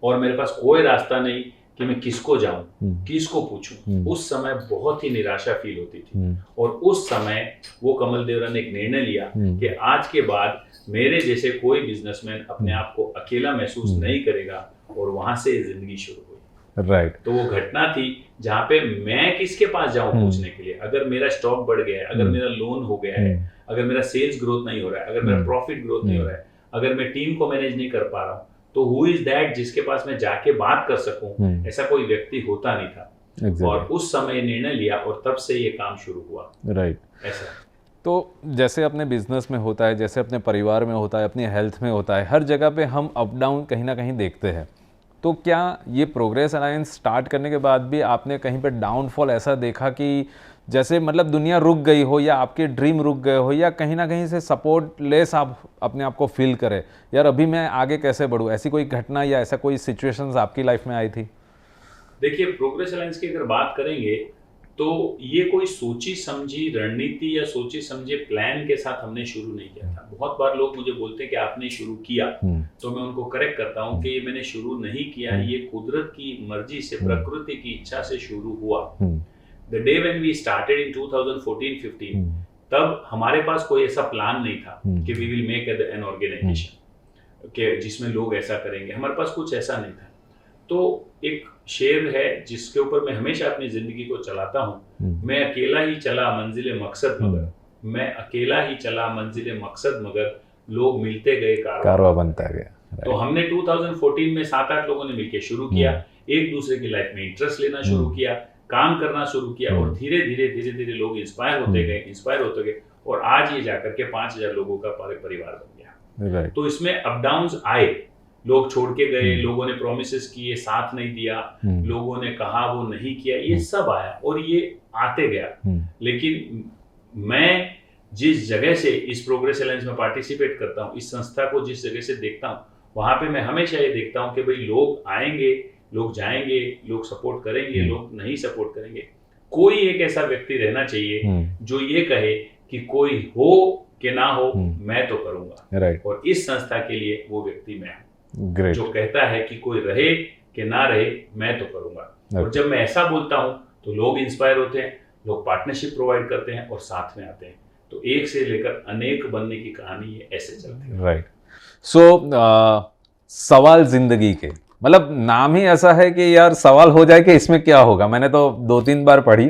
और मेरे पास कोई रास्ता नहीं कि मैं किसको जाऊं, किसको पूछूं। उस समय बहुत ही निराशा फील होती थी। और उस समय वो कमल देवरा ने एक निर्णय लिया कि आज के बाद मेरे जैसे कोई बिजनेसमैन अपने आप को अकेला महसूस नहीं करेगा। और वहां से जिंदगी शुरू हुई। राइट। तो वो घटना थी जहाँ पे मैं किसके पास जाऊं पूछने के लिए। अगर मेरा स्टॉक बढ़ गया है, अगर मेरा लोन हो गया है, अगर मेरा सेल्स ग्रोथ नहीं हो रहा है, अगर मेरा प्रॉफिट ग्रोथ नहीं हो रहा है, अगर मैं टीम को मैनेज नहीं कर पा रहा हूँ, तो हु इज दैट जिसके पास मैं जाके बात कर सकूं? ऐसा कोई व्यक्ति होता नहीं था। और उस समय निर्णय लिया और तब से ये काम शुरू हुआ। राइट। ऐसा तो जैसे अपने बिजनेस में होता है, जैसे अपने परिवार में होता है, अपनी हेल्थ में होता है, हर जगह पे हम अप डाउन कहीं ना कहीं देखते हैं। तो क्या ये प्रोग्रेस अलायंस स्टार्ट करने के बाद भी आपने कहीं पे डाउनफॉल ऐसा देखा कि जैसे मतलब दुनिया रुक गई हो या आपके ड्रीम रुक गए हो या कहीं ना कहीं से सपोर्ट लेस आप अपने आप को फील करें, यार अभी मैं आगे कैसे बढ़ूँ? ऐसी कोई घटना या ऐसा कोई सिचुएशंस आपकी लाइफ में आई थी? देखिए, प्रोग्रेस अलायंस की अगर बात करेंगे तो ये कोई सोची समझी रणनीति या सोची समझे प्लान के साथ हमने शुरू नहीं किया था। बहुत बार लोग मुझे बोलते हैं कि आपने शुरू किया, तो मैं उनको करेक्ट करता हूँ कि ये मैंने शुरू नहीं किया, ये कुदरत की मर्जी से, प्रकृति की इच्छा से शुरू हुआ। The day when we started in 2014-15 तब हमारे पास कोई ऐसा प्लान नहीं था कि we will make an organisation कि जिसमें लोग ऐसा करेंगे, हमारे पास कुछ ऐसा नहीं था। तो एक शेर है जिसके ऊपर मैं हमेशा अपनी जिंदगी को चलाता हूँ, मैं अकेला ही चला मंजिले मकसद मगर, मैं अकेला ही चला मंजिले मकसद मगर, लोग मिलते गए कारवां बनता गया। तो हमने 2014 में 7-8 लोगों ने मिलकर शुरू किया, एक दूसरे की लाइफ में इंटरेस्ट लेना शुरू किया, काम करना शुरू किया, और धीरे धीरे लोग इंस्पायर होते गए और आज ये जाकर के 5,000 लोगों का परिवार बन गया। तो इसमें अप डाउन्स आए, लोग छोड़ के गए, लोगों ने प्रोमिसेस किए, साथ नहीं दिया, लोगों ने कहा वो नहीं किया, ये सब आया और ये आते गया। लेकिन मैं जिस जगह से इस प्रोग्रेस अलायंस में पार्टिसिपेट करता हूँ, इस संस्था को जिस जगह से देखता हूँ, वहां पे मैं हमेशा ये देखता हूँ कि भाई लोग आएंगे, लोग जाएंगे, लोग सपोर्ट करेंगे, लोग नहीं सपोर्ट करेंगे। कोई एक ऐसा व्यक्ति रहना चाहिए जो ये कहे कि कोई हो कि ना हो मैं तो करूंगा, और इस संस्था के लिए वो व्यक्ति मैं हूँ, जो कहता है कि कोई रहे कि ना रहे मैं तो करूंगा। और जब मैं ऐसा बोलता हूँ तो लोग इंस्पायर होते हैं, लोग पार्टनरशिप प्रोवाइड करते हैं और साथ में आते हैं। तो एक से लेकर अनेक बनने की कहानी ये ऐसे चलती है। राइट। सो सवाल जिंदगी के, मतलब नाम ही ऐसा है कि यार सवाल हो जाए कि इसमें क्या होगा। मैंने तो 2-3 बार पढ़ी,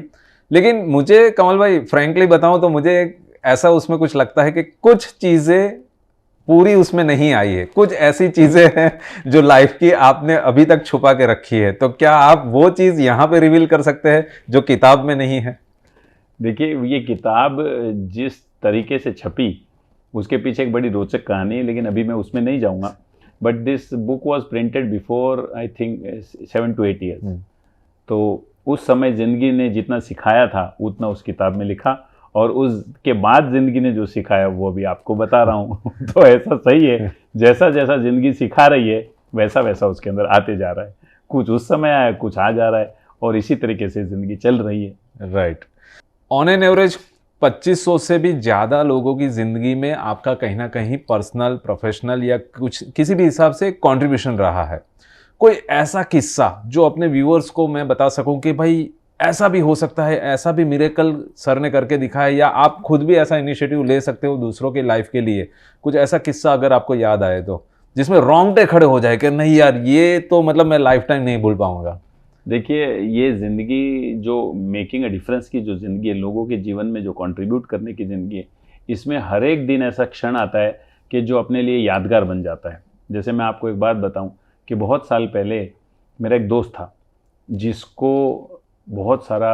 लेकिन मुझे कमल भाई फ्रैंकली बताऊं तो मुझे ऐसा उसमें कुछ लगता है कि कुछ चीज़ें पूरी उसमें नहीं आई है, कुछ ऐसी चीज़ें हैं जो लाइफ की आपने अभी तक छुपा के रखी है। तो क्या आप वो चीज़ यहाँ पे रिवील कर सकते हैं जो किताब में नहीं है? देखिए, ये किताब जिस तरीके से छपी उसके पीछे एक बड़ी रोचक कहानी है, लेकिन अभी मैं उसमें नहीं जाऊंगा। But this book was printed before I think 7 to 8 years. तो उस समय ज़िंदगी ने जितना सिखाया था उतना उस किताब में लिखा, और उसके बाद ज़िंदगी ने जो सिखाया वो भी आपको बता रहा हूँ। तो ऐसा सही है, जैसा जैसा ज़िंदगी सिखा रही है वैसा वैसा उसके अंदर आते जा रहा है। कुछ उस समय आया, कुछ आ जा रहा है, और इसी तरीके से ज़िंदगी चल रही है। राइट। ऑन एन एवरेज 2500 से भी ज़्यादा लोगों की ज़िंदगी में आपका कहीं ना कहीं पर्सनल, प्रोफेशनल या कुछ किसी भी हिसाब से कंट्रीब्यूशन रहा है। कोई ऐसा किस्सा जो अपने व्यूअर्स को मैं बता सकूं कि भाई ऐसा भी हो सकता है, ऐसा भी मिरेकल सर ने करके दिखाया, या आप खुद भी ऐसा इनिशिएटिव ले सकते हो दूसरों की लाइफ के लिए। कुछ ऐसा किस्सा अगर आपको याद आए तो, जिसमें रोंगटे खड़े हो जाए कि नहीं यार ये तो मतलब मैं लाइफ टाइम नहीं भूल पाऊंगा। देखिए, ये ज़िंदगी जो मेकिंग अ डिफरेंस की जो ज़िंदगी है, लोगों के जीवन में जो कंट्रीब्यूट करने की ज़िंदगी है, इसमें हर एक दिन ऐसा क्षण आता है कि जो अपने लिए यादगार बन जाता है। जैसे मैं आपको एक बात बताऊं कि बहुत साल पहले मेरा एक दोस्त था जिसको बहुत सारा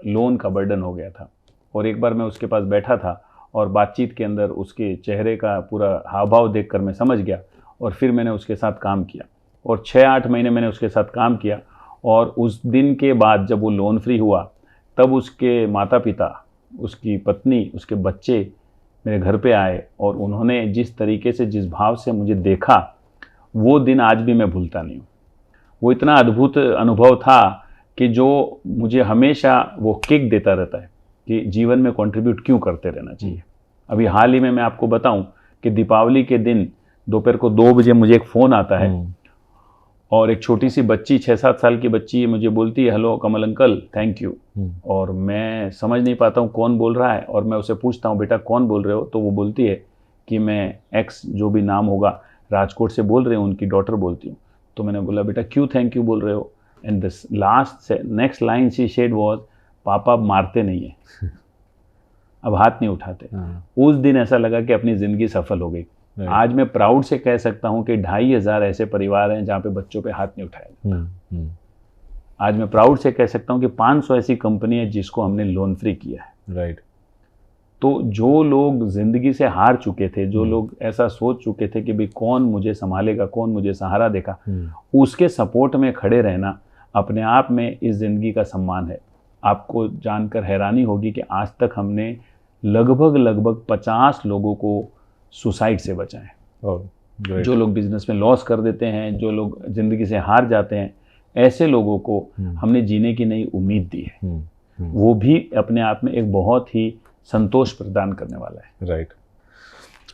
लोन का बर्डन हो गया था, और एक बार मैं उसके पास बैठा था और बातचीत के अंदर उसके चेहरे का पूरा हाव भाव देखकर मैं समझ गया, और फिर मैंने उसके साथ काम किया, और 6-8 महीने मैंने उसके साथ काम किया। और उस दिन के बाद जब वो लोन फ्री हुआ, तब उसके माता पिता, उसकी पत्नी, उसके बच्चे मेरे घर पे आए, और उन्होंने जिस तरीके से, जिस भाव से मुझे देखा, वो दिन आज भी मैं भूलता नहीं हूँ। वो इतना अद्भुत अनुभव था कि जो मुझे हमेशा वो किक देता रहता है कि जीवन में कंट्रीब्यूट क्यों करते रहना चाहिए। अभी हाल ही में मैं आपको बताऊं कि दीपावली के दिन दोपहर को 2 बजे मुझे एक फ़ोन आता है, और एक छोटी सी बच्ची, 6-7 साल की बच्ची मुझे बोलती है, hello Kamal uncle, thank you. और मैं समझ नहीं पाता हूँ कौन बोल रहा है, और मैं उसे पूछता हूँ बेटा कौन बोल रहे हो, तो वो बोलती है कि मैं एक्स जो भी नाम होगा राजकोट से बोल रहे हैं, उनकी डॉटर बोलती हूँ। तो मैंने बोला बेटा क्यों थैंक यू बोल रहे हो? And this next line she said was, पापा मारते नहीं है, अब हाथ नहीं उठाते। उस दिन ऐसा लगा कि अपनी ज़िंदगी सफल हो गई। आज मैं प्राउड से कह सकता हूं कि 2,500 ऐसे परिवार हैं जहां पे बच्चों पे हाथ नहीं उठाया। आज मैं प्राउड से कह सकता हूं कि 500 ऐसी कंपनी है जिसको हमने लोन फ्री किया है। राइट। तो जो लोग जिंदगी से हार चुके थे, जो लोग ऐसा सोच चुके थे कि भाई कौन मुझे संभालेगा, कौन मुझे सहारा देगा, उसके सपोर्ट में खड़े रहना अपने आप में इस जिंदगी का सम्मान है। आपको जानकर हैरानी होगी कि आज तक हमने लगभग 50 लोगों को सुसाइड से बचाएं। जो लोग बिजनेस में लॉस कर देते हैं, जो लोग जिंदगी से हार जाते हैं, ऐसे लोगों को हमने जीने की नई उम्मीद दी है। वो भी अपने आप में एक बहुत ही संतोष प्रदान करने वाला है। राइट।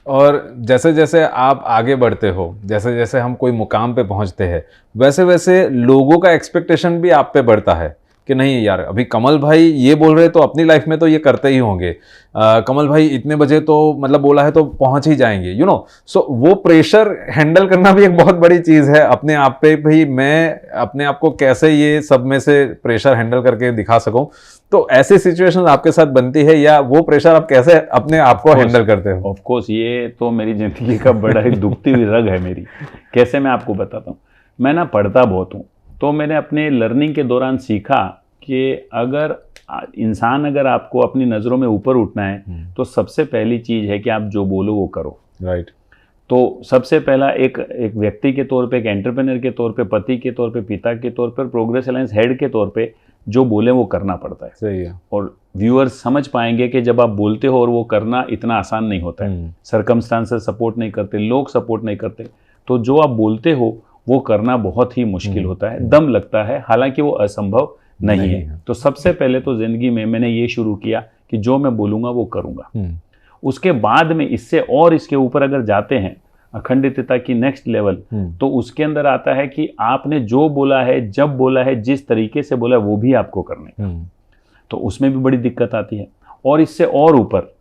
और जैसे जैसे आप आगे बढ़ते हो, जैसे जैसे हम कोई मुकाम पे पहुंचते हैं, वैसे वैसे लोगों का एक्सपेक्टेशन भी आप पे बढ़ता है कि नहीं यार अभी कमल भाई ये बोल रहे तो अपनी लाइफ में तो ये करते ही होंगे, कमल भाई इतने बजे तो मतलब बोला है तो पहुंच ही जाएंगे, यू नो। सो वो प्रेशर हैंडल करना भी एक बहुत बड़ी चीज़ है अपने आप पे, भाई मैं अपने आप को कैसे ये सब में से प्रेशर हैंडल करके दिखा सकूं। तो ऐसी सिचुएशन आपके साथ बनती है या वो प्रेशर आप कैसे अपने आप को हैंडल करते हो? ऑफ कोर्स ये तो मेरी जिंदगी का बड़ा ही दुखती हुई रग है मेरी। कैसे मैं आपको बताता हूँ, मैं ना पढ़ता बहुत हूँ, तो मैंने अपने लर्निंग के दौरान सीखा कि अगर आपको अपनी नज़रों में ऊपर उठना है तो सबसे पहली चीज़ है कि आप जो बोलो वो करो। राइट। तो सबसे पहला एक व्यक्ति के तौर पे, एक एंटरप्रेन्योर के तौर पे, पति के तौर पे, पिता के तौर पर, प्रोग्रेस अलायंस हेड के तौर पे जो बोले वो करना पड़ता है। सही है। और व्यूअर्स समझ पाएंगे कि जब आप बोलते हो और वो करना इतना आसान नहीं होता है। सर्कमस्टांसेस सपोर्ट नहीं करते, लोग सपोर्ट नहीं करते, तो जो आप बोलते हो वो करना बहुत ही मुश्किल होता है, दम लगता है, हालांकि वो असंभव नहीं है। तो सबसे पहले तो जिंदगी में मैंने ये शुरू किया कि जो मैं बोलूँगा वो करूँगा। उसके बाद में इससे और इसके ऊपर अगर जाते हैं अखंडितता की नेक्स्ट लेवल, तो उसके अंदर आता है कि आपने जो बोला है, जब बोला है, जिस तरीके से बोला है वो भी आपको करने का। तो उसमें भी बड़ी दिक्कत आती है। और इससे और ऊपर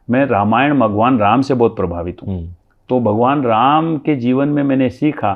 मैं रामायण भगवान राम से बहुत प्रभावित हूँ। तो भगवान राम के जीवन में मैंने सीखा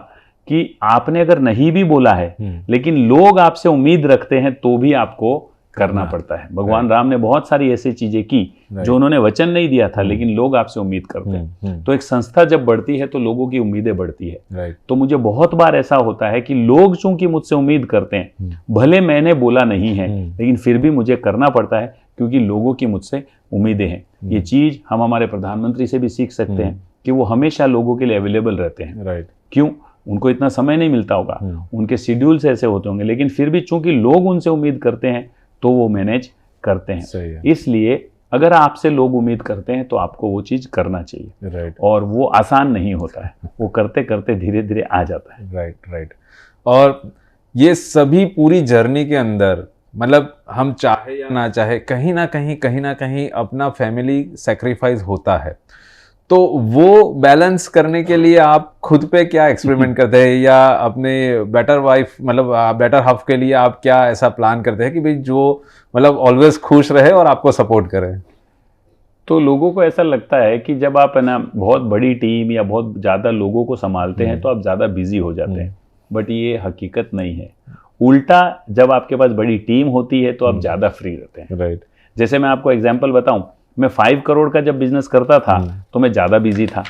कि आपने अगर नहीं भी बोला है लेकिन लोग आपसे उम्मीद रखते हैं तो भी आपको करना पड़ता है। भगवान राम ने बहुत सारी ऐसी चीजें की जो उन्होंने वचन नहीं दिया था, लेकिन लोग आपसे उम्मीद करते हैं। तो एक संस्था जब बढ़ती है तो लोगों की उम्मीदें बढ़ती है। तो मुझे बहुत बार ऐसा होता है कि लोग चूंकि मुझसे उम्मीद करते हैं, भले मैंने बोला नहीं है लेकिन फिर भी मुझे करना पड़ता है क्योंकि लोगों की मुझसे उम्मीदें हैं। ये चीज हम हमारे प्रधानमंत्री से भी सीख सकते हैं कि वो हमेशा लोगों के लिए अवेलेबल रहते हैं। क्यों? उनको इतना समय नहीं मिलता होगा, उनके शेड्यूल्स ऐसे होते होंगे, लेकिन फिर भी चूंकि लोग उनसे उम्मीद करते हैं तो वो मैनेज करते हैं। इसलिए अगर आपसे लोग उम्मीद करते हैं तो आपको वो चीज करना चाहिए। और वो आसान नहीं होता है, वो करते करते धीरे धीरे आ जाता है। राइट। और ये सभी पूरी जर्नी के अंदर मतलब हम चाहे या ना चाहे कहीं ना कहीं अपना फैमिली सेक्रीफाइस होता है। तो वो बैलेंस करने के लिए आप खुद पे क्या एक्सपेरिमेंट करते हैं या अपने बेटर वाइफ मतलब बेटर हाफ के लिए आप क्या ऐसा प्लान करते हैं कि भाई जो मतलब ऑलवेज खुश रहे और आपको सपोर्ट करे? तो लोगों को ऐसा लगता है कि जब आप है ना बहुत बड़ी टीम या बहुत ज़्यादा लोगों को संभालते हैं तो आप ज़्यादा बिजी हो जाते हैं, बट ये हकीकत नहीं है। उल्टा, जब आपके पास बड़ी टीम होती है तो आप ज़्यादा फ्री रहते हैं। राइट। जैसे मैं आपको एग्जांपल बताऊं, मैं 5 करोड़ का जब बिजनेस करता था तो मैं ज़्यादा बिजी था।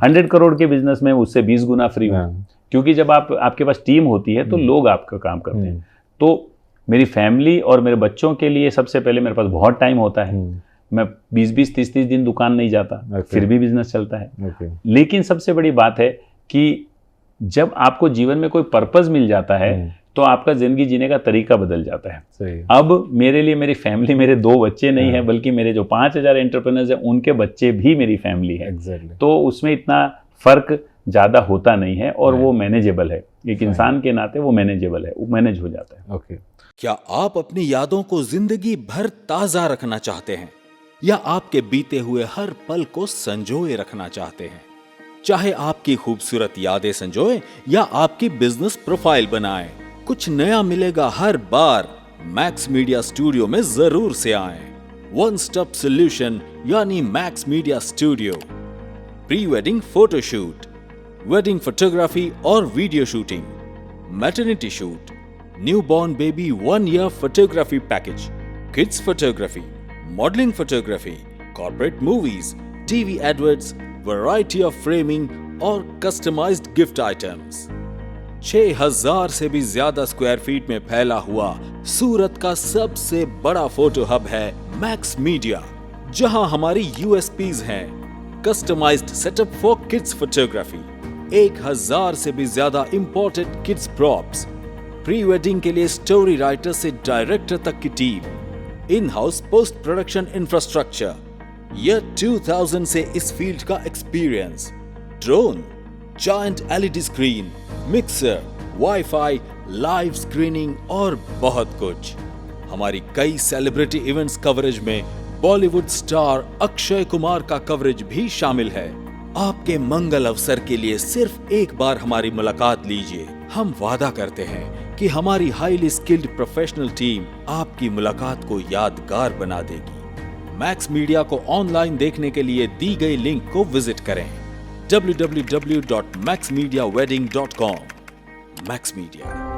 100 करोड़ के बिजनेस में उससे 20 गुना फ्री हूँ, क्योंकि जब आपके पास टीम होती है तो लोग आपका काम करते हैं। तो मेरी फैमिली और मेरे बच्चों के लिए सबसे पहले मेरे पास बहुत टाइम होता है। मैं 20-20, 30-30 दिन दुकान नहीं जाता, फिर भी बिजनेस चलता है। लेकिन सबसे बड़ी बात है कि जब आपको जीवन में कोई पर्पस मिल जाता है तो आपका जिंदगी जीने का तरीका बदल जाता है। सही। अब मेरे लिए मेरी फैमिली मेरे 2 बच्चे नहीं है, बल्कि मेरे जो 5000 एंटरप्रेन्योर्स हैं उनके बच्चे भी मेरी फैमिली है। तो उसमें इतना फर्क ज़्यादा होता नहीं है और वो मैनेजेबल है। एक इंसान के नाते वो मैनेजेबल है, वो मैनेज हो जाता है। ओके। क्या आप अपनी यादों को जिंदगी भर ताजा रखना चाहते हैं या आपके बीते हुए हर पल को संजोए रखना चाहते हैं? चाहे आपकी खूबसूरत यादें संजोए या आपकी बिजनेस प्रोफाइल बनाएं, कुछ नया मिलेगा हर बार। मैक्स मीडिया स्टूडियो में जरूर से आएं। वन स्टॉप सॉल्यूशन यानी Max media studio. Pre wedding photoshoot, wedding photography और video shooting, maternity shoot, newborn baby 1 year photography package, kids photography, modelling photography, corporate movies, TV adverts, variety of framing और customised gift items. 6000 से भी ज्यादा square feet में फैला हुआ सूरत का सबसे बड़ा फोटो हब है मैक्स मीडिया, जहां हमारी यूएसपीज हैं customised setup for kids photography, 1000 से भी ज्यादा imported kids props, pre wedding के लिए स्टोरी राइटर से डायरेक्टर तक की team, in house post production infrastructure, year 2000 से इस फील्ड का experience, drone, giant LED screen, mixer, WiFi, live screening और बहुत कुछ। हमारी कई सेलिब्रिटी इवेंट्स कवरेज में बॉलीवुड स्टार अक्षय कुमार का कवरेज भी शामिल है। आपके मंगल अवसर के लिए सिर्फ एक बार हमारी मुलाकात लीजिए। हम वादा करते हैं क्योंकि हमारी हाईली स्किल्ड प्रोफेशनल टीम आपकी मुलाकात को यादगार बना देगी। मैक्स मीडिया को ऑनलाइन देखने के लिए दी गई लिंक को विजिट करें www.maxmediawedding.com। Max media.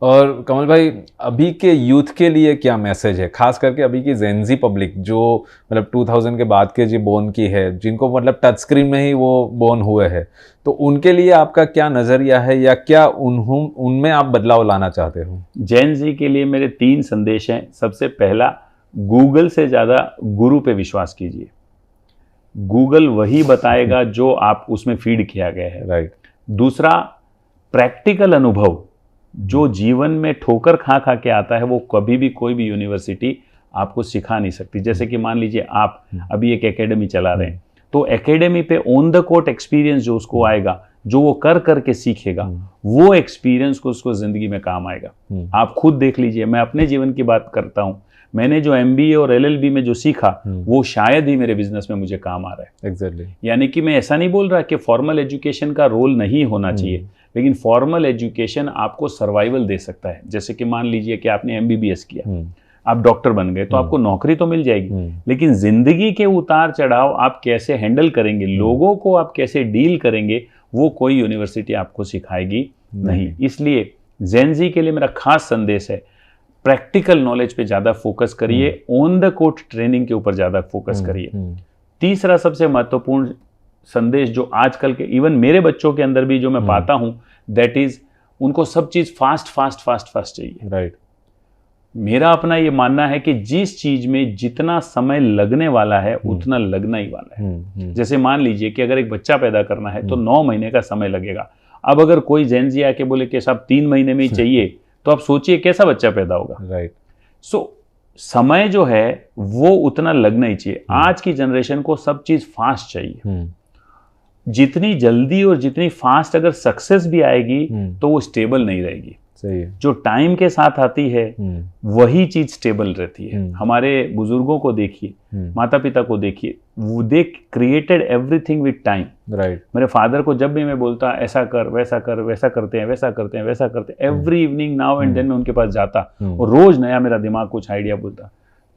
और कमल भाई, अभी के यूथ के लिए क्या मैसेज है, खास करके अभी की जेनजी पब्लिक जो मतलब 2000 के बाद के जो बोर्न की है, जिनको मतलब टच स्क्रीन में ही वो बोर्न हुए हैं, तो उनके लिए आपका क्या नज़रिया है या क्या उनमें आप बदलाव लाना चाहते हो? जैन जी के लिए मेरे 3 संदेश हैं। सबसे पहला, गूगल से ज़्यादा गुरु पे विश्वास कीजिए। गूगल वही बताएगा जो आप उसमें फीड किया गया है। राइट। दूसरा, प्रैक्टिकल अनुभव जो जीवन में ठोकर खा खा के आता है वो कभी भी कोई भी यूनिवर्सिटी आपको सिखा नहीं सकती। जैसे कि मान लीजिए आप अभी एक एकेडमी चला रहे हैं, तो एकेडमी पे ऑन द कोर्ट एक्सपीरियंस जो उसको आएगा, जो वो कर करके सीखेगा, वो एक्सपीरियंस को उसको ज़िंदगी में काम आएगा। आप खुद देख लीजिए, मैं अपने जीवन की बात करता हूँ, मैंने जो MBA और LLB में जो सीखा वो शायद ही मेरे बिजनेस में मुझे काम आ रहा है। एग्जैक्टली। यानी कि मैं ऐसा नहीं बोल रहा कि फॉर्मल एजुकेशन का रोल नहीं होना चाहिए, लेकिन फॉर्मल एजुकेशन आपको सर्वाइवल दे सकता है। जैसे कि मान लीजिए कि आपने MBBS किया, आप डॉक्टर बन गए, तो आपको नौकरी तो मिल जाएगी, लेकिन जिंदगी के उतार चढ़ाव आप कैसे हैंडल करेंगे, लोगों को आप कैसे डील करेंगे, वो कोई यूनिवर्सिटी आपको सिखाएगी नहीं। इसलिए जेन जी के लिए मेरा खास संदेश है, प्रैक्टिकल नॉलेज पे ज़्यादा फोकस करिए, ऑन द कोर्ट ट्रेनिंग के ऊपर ज़्यादा फोकस करिए। तीसरा सबसे महत्वपूर्ण संदेश जो आजकल के इवन मेरे बच्चों के अंदर भी जो मैं पाता हूँ, दैट इज उनको सब चीज़ फास्ट चाहिए। राइट। मेरा अपना ये मानना है कि जिस चीज़ में जितना समय लगने वाला है उतना लगना ही वाला है। जैसे मान लीजिए कि अगर एक बच्चा पैदा करना है तो 9 महीने का समय लगेगा। अब अगर कोई जेन जी आके बोले कि साहब 3 महीने में ही चाहिए, तो आप सोचिए कैसा बच्चा पैदा होगा। राइट। सो समय जो है वो उतना लगना ही चाहिए। आज की जनरेशन को सब चीज़ फास्ट चाहिए। जितनी जल्दी और जितनी फास्ट अगर सक्सेस भी आएगी तो वो स्टेबल नहीं रहेगी। सही है। जो टाइम के साथ आती है वही चीज स्टेबल रहती है। हमारे बुजुर्गों को देखिए, माता पिता को देखिए, वो they created everything with time. Right. मेरे फादर को जब भी मैं बोलता ऐसा कर वैसा कर, वैसा करते हैं वैसा करते हैं वैसा करते हैं, every evening now and then मैं उनके पास जाता और रोज नया मेरा दिमाग कुछ आइडिया बोलता।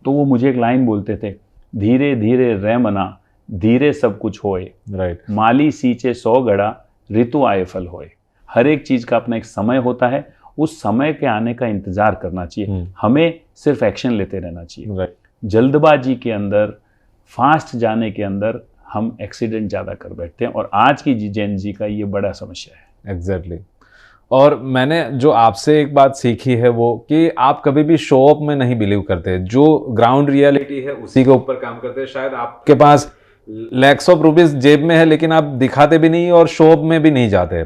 तो वो मुझे एक लाइन बोलते थे, धीरे धीरे रह मना, धीरे सब कुछ होए। राइट। माली सींचे 100 गड़ा, ऋतु आए फल होए। हर एक चीज का अपना एक समय होता है, उस समय के आने का इंतजार करना चाहिए। हमें सिर्फ एक्शन लेते रहना चाहिए। राइट। जल्दबाजी के अंदर, फास्ट जाने के अंदर हम एक्सीडेंट ज़्यादा कर बैठते हैं और आज की जेन जी का ये बड़ा समस्या है। एग्जैक्टली। और मैंने जो आपसे एक बात सीखी है वो कि आप कभी भी शो ऑफ में नहीं बिलीव करते, जो ग्राउंड रियलिटी है उसी के ऊपर काम करते हैं। शायद आपके पास लैक्स ऑफ रुपीज जेब में है लेकिन आप दिखाते भी नहीं और शो ऑफ में भी नहीं जाते।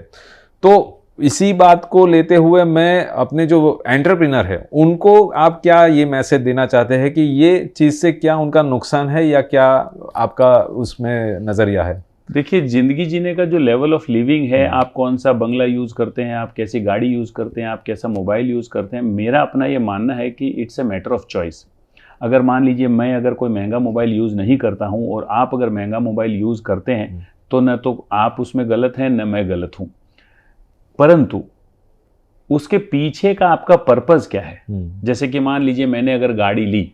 तो इसी बात को लेते हुए मैं अपने जो एंटरप्रेन्योर है उनको आप क्या ये मैसेज देना चाहते हैं कि ये चीज़ से क्या उनका नुकसान है या क्या आपका उसमें नज़रिया है? देखिए, जिंदगी जीने का जो लेवल ऑफ लिविंग है, आप कौन सा बंगला यूज़ करते हैं, आप कैसी गाड़ी यूज़ करते हैं, आप कैसा मोबाइल यूज़ करते हैं, मेरा अपना ये मानना है कि it's a matter of choice. अगर मान लीजिए मैं अगर कोई महंगा मोबाइल यूज़ नहीं करता हूँ और आप अगर महंगा मोबाइल यूज़ करते हैं तो न तो आप उसमें गलत हैं न मैं गलत हूँ, परंतु उसके पीछे का आपका पर्पस क्या है। जैसे कि मान लीजिए मैंने अगर गाड़ी ली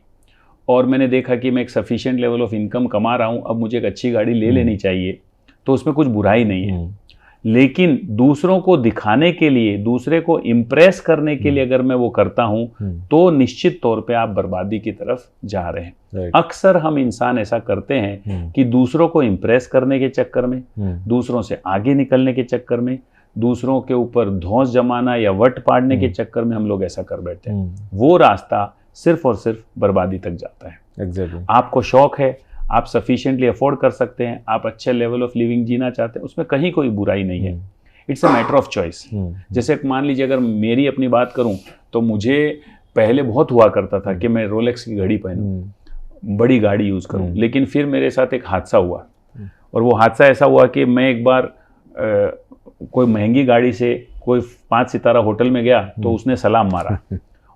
और मैंने देखा कि मैं एक सफिशिएंट लेवल ऑफ इनकम कमा रहा हूं, अब मुझे एक अच्छी गाड़ी ले लेनी चाहिए, तो उसमें कुछ बुराई नहीं है। लेकिन दूसरों को दिखाने के लिए, दूसरे को इम्प्रेस करने के लिए अगर मैं वो करता हूं तो निश्चित तौर पे आप बर्बादी की तरफ जा रहे हैं। अक्सर हम इंसान ऐसा करते हैं कि दूसरों को इम्प्रेस करने के चक्कर में, दूसरों से आगे निकलने के चक्कर में, दूसरों के ऊपर धौंस जमाना या वट पाड़ने के चक्कर में हम लोग ऐसा कर बैठते हैं। वो रास्ता सिर्फ और सिर्फ बर्बादी तक जाता है। एग्जैक्टली। आपको शौक है, आप सफिशिएंटली अफोर्ड कर सकते हैं, आप अच्छे लेवल ऑफ लिविंग जीना चाहते हैं, उसमें कहीं कोई बुराई नहीं है। It's a matter of choice. जैसे मान लीजिए अगर मेरी अपनी बात करूं तो मुझे पहले बहुत हुआ करता था कि मैं रोलेक्स की घड़ी पहनूं, बड़ी गाड़ी यूज़ करूं, लेकिन फिर मेरे साथ एक हादसा हुआ और वो हादसा ऐसा हुआ कि मैं एक बार कोई महंगी गाड़ी से कोई 5 सितारा होटल में गया तो उसने सलाम मारा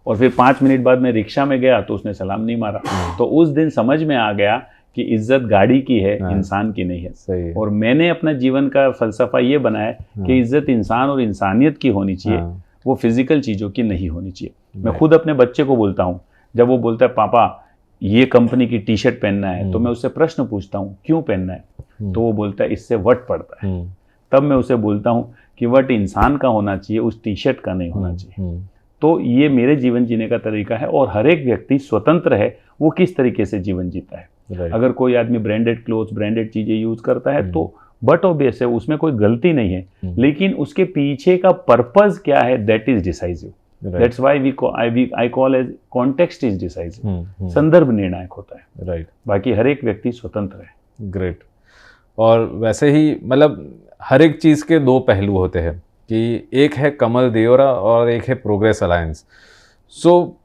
और फिर 5 मिनट बाद मैं रिक्शा में गया तो उसने सलाम नहीं मारा। तो उस दिन समझ में आ गया कि इज्जत गाड़ी की है, हाँ। इंसान की नहीं है। सही है। और मैंने अपना जीवन का फलसफा ये बनाया कि इज्जत इंसान और इंसानियत की होनी चाहिए, हाँ। वो फिजिकल चीज़ों की नहीं होनी चाहिए। मैं Right. खुद अपने बच्चे को बोलता हूँ, जब वो बोलता है पापा ये कंपनी की टी शर्ट पहनना है, तो मैं उससे प्रश्न पूछता हूँ क्यों पहनना है, तो वो बोलता है इससे वट पड़ता है। तब मैं उसे बोलता हूँ कि वट इंसान का होना चाहिए, उस टी शर्ट का नहीं होना चाहिए। तो ये मेरे जीवन जीने का तरीका है, और हर एक व्यक्ति स्वतंत्र है वो किस तरीके से जीवन जीता है। Right. अगर कोई आदमी ब्रांडेड क्लोथ्स, ब्रांडेड चीज़ें यूज़ करता है तो बट ऑब्वियस है, उसमें कोई गलती नहीं है, लेकिन उसके पीछे का पर्पज क्या है, that is decisive. That's why I call as context is decisive. संदर्भ निर्णायक होता है। राइट। बाकी हर एक व्यक्ति स्वतंत्र है। ग्रेट। और वैसे ही मतलब हर एक चीज़ के दो पहलू होते हैं कि एक है कमल देओरा और एक है प्रोग्रेस अलायंस। सो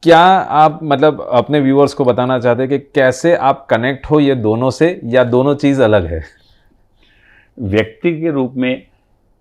क्या आप मतलब अपने व्यूअर्स को बताना चाहते हैं कि कैसे आप कनेक्ट हो ये दोनों से, या दोनों चीज़ अलग है? व्यक्ति के रूप में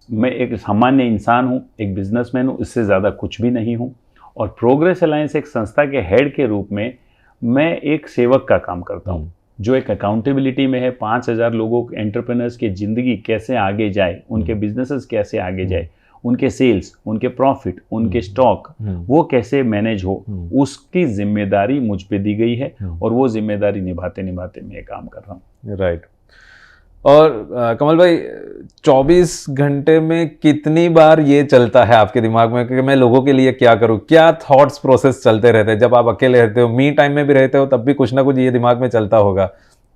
मैं एक सामान्य इंसान हूँ, एक बिजनेसमैन हूँ, इससे ज़्यादा कुछ भी नहीं हूँ। और प्रोग्रेस अलायंस एक संस्था के हेड के रूप में मैं एक सेवक का काम करता हूँ, जो एक अकाउंटेबिलिटी में है। 5000 लोगों के एंटरप्रेन्योर्स की ज़िंदगी कैसे आगे जाए, उनके बिजनेसेस कैसे आगे जाए, उनके सेल्स, उनके प्रॉफिट, उनके स्टॉक वो कैसे मैनेज हो, उसकी जिम्मेदारी मुझ पे दी गई है, और वो जिम्मेदारी निभाते निभाते मैं काम कर रहा हूँ। राइट। और कमल भाई 24 घंटे में कितनी बार ये चलता है आपके दिमाग में कि मैं लोगों के लिए क्या करूं? क्या थॉट्स प्रोसेस चलते रहते हैं जब आप अकेले रहते हो, मी टाइम में भी रहते हो, तब भी कुछ ना कुछ ये दिमाग में चलता होगा?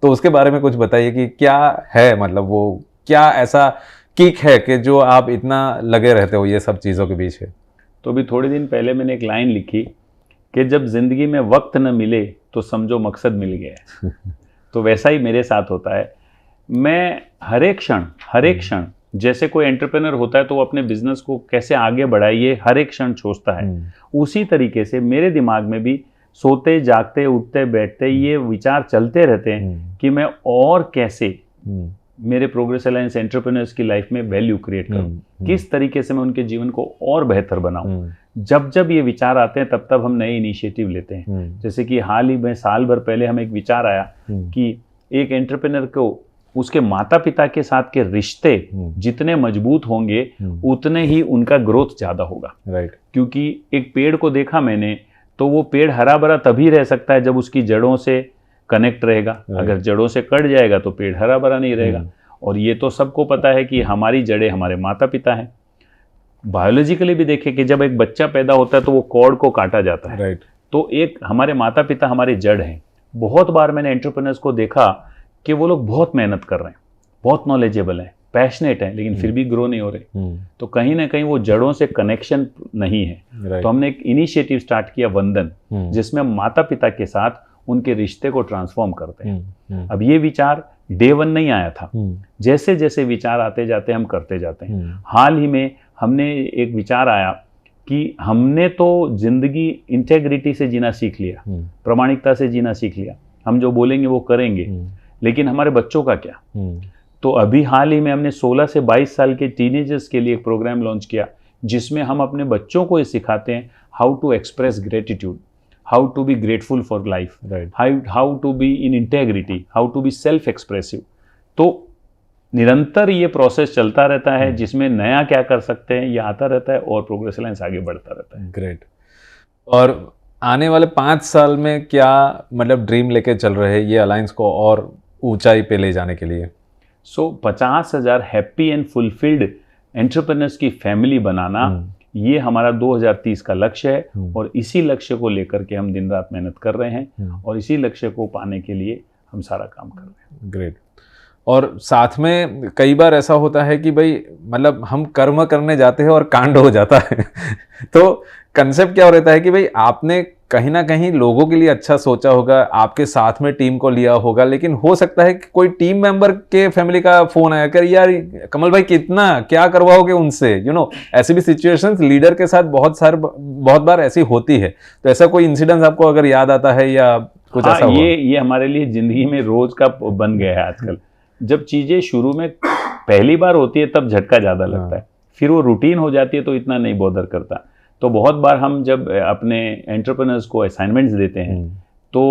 तो उसके बारे में कुछ बताइए कि क्या है, मतलब वो क्या ऐसा किक है कि जो आप इतना लगे रहते हो ये सब चीज़ों के पीछे? तो अभी थोड़े दिन पहले मैंने एक लाइन लिखी कि जब जिंदगी में वक्त न मिले तो समझो मकसद मिल गया। तो वैसा ही मेरे साथ होता है। मैं हर एक क्षण जैसे कोई एंटरप्रेन्योर होता है तो वो अपने बिजनेस को कैसे आगे बढ़ाए ये हर एक क्षण सोचता है, उसी तरीके से मेरे दिमाग में भी सोते जागते उठते बैठते ये विचार चलते रहते हैं कि मैं और कैसे मेरे प्रोग्रेस अलायंस एंटरप्रेन्योर्स की लाइफ में वैल्यू क्रिएट करूं, किस तरीके से मैं उनके जीवन को और बेहतर बनाऊं। जब जब ये विचार आते हैं तब तब हम नए इनिशिएटिव लेते हैं। जैसे कि हाल ही में साल भर पहले हमें एक विचार आया कि एक एंटरप्रेन्योर को उसके माता पिता के साथ के रिश्ते जितने मजबूत होंगे उतने ही उनका ग्रोथ ज़्यादा होगा। राइट। क्योंकि एक पेड़ को देखा मैंने, तो वो पेड़ हरा भरा तभी रह सकता है जब उसकी जड़ों से कनेक्ट रहेगा। अगर जड़ों से कट जाएगा तो पेड़ हरा भरा नहीं रहेगा। और ये तो सबको पता है कि हमारी जड़ें हमारे माता पिता हैं। बायोलॉजिकली भी देखें कि जब एक बच्चा पैदा होता है तो वो कॉर्ड को काटा जाता है। राइट। तो एक हमारे माता पिता हमारी जड़ हैं। बहुत बार मैंने एंटरप्रेन्योर्स को देखा कि वो लोग बहुत मेहनत कर रहे हैं, बहुत नॉलेजेबल हैं, पैशनेट हैं, लेकिन फिर भी ग्रो नहीं हो रहे। तो कहीं ना कहीं वो जड़ों से कनेक्शन नहीं है। तो हमने एक इनिशिएटिव स्टार्ट किया वंदन, जिसमें हम माता पिता के साथ उनके रिश्ते को ट्रांसफॉर्म करते हैं। अब ये विचार डे 1 नहीं आया था, जैसे जैसे विचार आते जाते हम करते जाते हैं। हाल ही में हमने एक विचार आया कि हमने तो जिंदगी इंटेग्रिटी से जीना सीख लिया, प्रामाणिकता से जीना सीख लिया, हम जो बोलेंगे वो करेंगे, लेकिन हमारे बच्चों का क्या? तो अभी हाल ही में हमने 16 से 22 साल के टीनेजर्स के लिए एक प्रोग्राम लॉन्च किया, जिसमें हम अपने बच्चों को ये सिखाते हैं how to express gratitude, how to be grateful for life, how to be in integrity, how to be self expressive. तो निरंतर ये प्रोसेस चलता रहता है, जिसमें नया क्या कर सकते हैं ये आता रहता है और प्रोग्रेस अलायंस आगे बढ़ता रहता है। ग्रेट। और आने वाले 5 साल में क्या मतलब ड्रीम लेके चल रहे हैं ये अलायंस को और ऊंचाई पे ले जाने के लिए? 50,000 हैप्पी एंड फुलफिल्ड एंटरप्रेन्योर्स की फैमिली बनाना, ये हमारा 2030 का लक्ष्य है। और इसी लक्ष्य को लेकर के हम दिन रात मेहनत कर रहे हैं, और इसी लक्ष्य को पाने के लिए हम सारा काम कर रहे हैं। ग्रेट। और साथ में कई बार ऐसा होता है कि भाई मतलब हम कर्म करने जाते हैं और कांड हो जाता है तो कंसेप्ट क्या रहता है कि भाई आपने कहीं ना कहीं लोगों के लिए अच्छा सोचा होगा, आपके साथ में टीम को लिया होगा, लेकिन हो सकता है कि कोई टीम मेंबर के फैमिली का फोन आया कर यार कमल भाई कितना क्या करवाओगे उनसे, ऐसी भी सिचुएशंस लीडर के साथ बहुत बार ऐसी होती है। तो ऐसा कोई इंसिडेंस आपको अगर याद आता है या कुछ ऐसा हुआ? ये हमारे लिए जिंदगी में रोज का बन गया है आजकल। जब चीजें शुरू में पहली बार होती है तब झटका ज्यादा लगता है, फिर वो रूटीन हो जाती है तो इतना नहीं बॉदर करता। तो बहुत बार हम जब अपने एंटरप्रेन्योर्स को असाइनमेंट्स देते हैं तो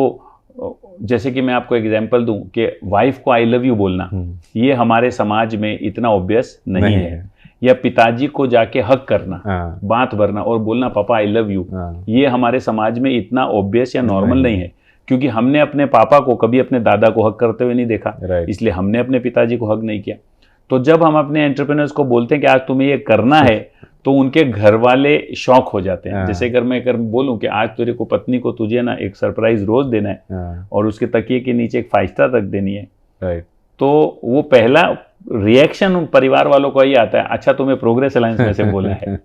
जैसे कि मैं आपको एग्जांपल दूं कि वाइफ को आई लव यू बोलना, ये हमारे समाज में इतना ऑब्वियस नहीं है। या पिताजी को जाके हक करना, बात भरना और बोलना पापा आई लव यू, ये हमारे समाज में इतना ऑब्वियस या नॉर्मल नहीं है, क्योंकि हमने अपने पापा को कभी अपने दादा को हक करते हुए नहीं देखा, इसलिए हमने अपने पिताजी को हक नहीं किया। तो जब हम अपने एंटरप्रेन्योर्स को बोलते हैं कि आज तुम्हें ये करना है, तो उनके घर वाले शौक हो जाते हैं। जैसे अगर मैं बोलूं कि आज तेरे को पत्नी को तुझे ना एक सरप्राइज रोज देना है और उसके तकिए के नीचे एक 5 स्टार रख देनी है, तो वो पहला रिएक्शन परिवार वालों को ही आता है, अच्छा तुम्हें प्रोग्रेस अलायंस में से बोला है,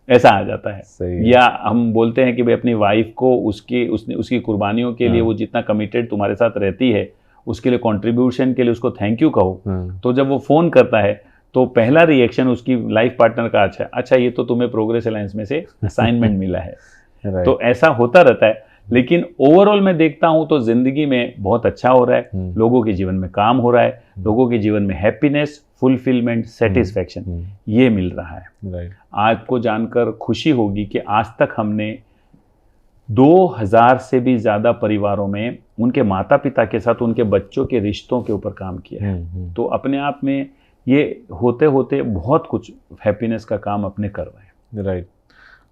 ऐसा आ जाता है। या हम बोलते हैं कि भाई अपनी वाइफ को उसकी कुर्बानियों के लिए वो जितना कमिटेड तुम्हारे साथ रहती है, उसके लिए कंट्रीब्यूशन के लिए उसको थैंक यू कहो। तो जब वो फोन करता है तो पहला रिएक्शन उसकी लाइफ पार्टनर का अच्छा ये तो तुम्हें प्रोग्रेस अलायंस में से असाइनमेंट मिला है। तो ऐसा होता रहता है, लेकिन ओवरऑल मैं देखता हूं तो जिंदगी में बहुत अच्छा हो रहा है, लोगों के जीवन में काम हो रहा है, लोगों के जीवन में हैप्पीनेस, फुलफिलमेंट, सेटिस्फैक्शन ये मिल रहा है। आपको जानकर खुशी होगी कि आज तक हमने 2000 से भी ज्यादा परिवारों में उनके माता पिता के साथ उनके बच्चों के रिश्तों के ऊपर काम किया है। तो अपने आप में ये होते होते बहुत कुछ हैप्पीनेस का काम अपने कर रहे हैं। राइट।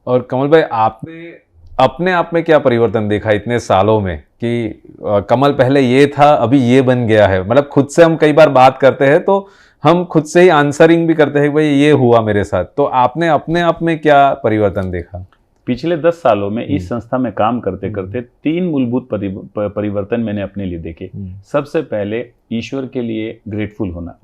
और कमल भाई, आपने अपने आप में क्या परिवर्तन देखा इतने सालों में कि कमल पहले ये था अभी ये बन गया है? मतलब खुद से हम कई बार बात करते हैं तो हम खुद से ही आंसरिंग भी करते हैं कि भाई ये हुआ मेरे साथ, तो आपने अपने आप में क्या परिवर्तन देखा? पिछले 10 सालों में इस संस्था में काम करते करते 3 मूलभूत परिवर्तन मैंने अपने लिए देखे। सबसे पहले ईश्वर के लिए ग्रेटफुल होना।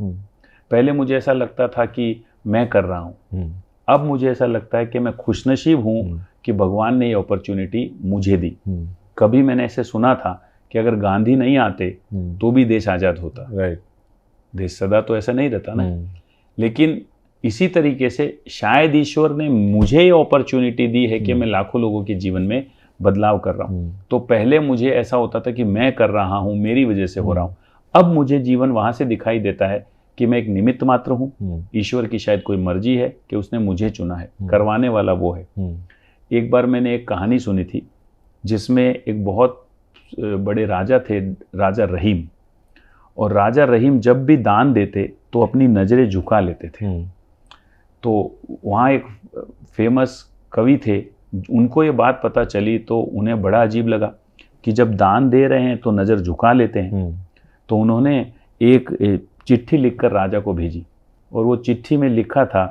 पहले मुझे ऐसा लगता था कि मैं कर रहा हूँ, अब मुझे ऐसा लगता है कि मैं खुशनसीब हूँ कि भगवान ने ये अपॉर्चुनिटी मुझे दी। कभी मैंने ऐसे सुना था कि अगर गांधी नहीं आते तो भी देश आज़ाद होता। देश सदा तो ऐसा नहीं रहता ना, लेकिन इसी तरीके से शायद ईश्वर ने मुझे ये अपॉर्चुनिटी दी है कि मैं लाखों लोगों के जीवन में बदलाव कर रहा हूँ। तो पहले मुझे ऐसा होता था कि मैं कर रहा हूँ, मेरी वजह से हो रहा हूँ। अब मुझे जीवन वहाँ से दिखाई देता है कि मैं एक निमित्त मात्र हूँ, ईश्वर की शायद कोई मर्जी है कि उसने मुझे चुना है, करवाने वाला वो है। एक बार मैंने एक कहानी सुनी थी जिसमें एक बहुत बड़े राजा थे, राजा रहीम। और राजा रहीम जब भी दान देते तो अपनी नज़रें झुका लेते थे। तो वहाँ एक फेमस कवि थे, उनको ये बात पता चली तो उन्हें बड़ा अजीब लगा कि जब दान दे रहे हैं तो नज़र झुका लेते हैं। तो उन्होंने एक चिट्ठी लिखकर राजा को भेजी और वो चिट्ठी में लिखा था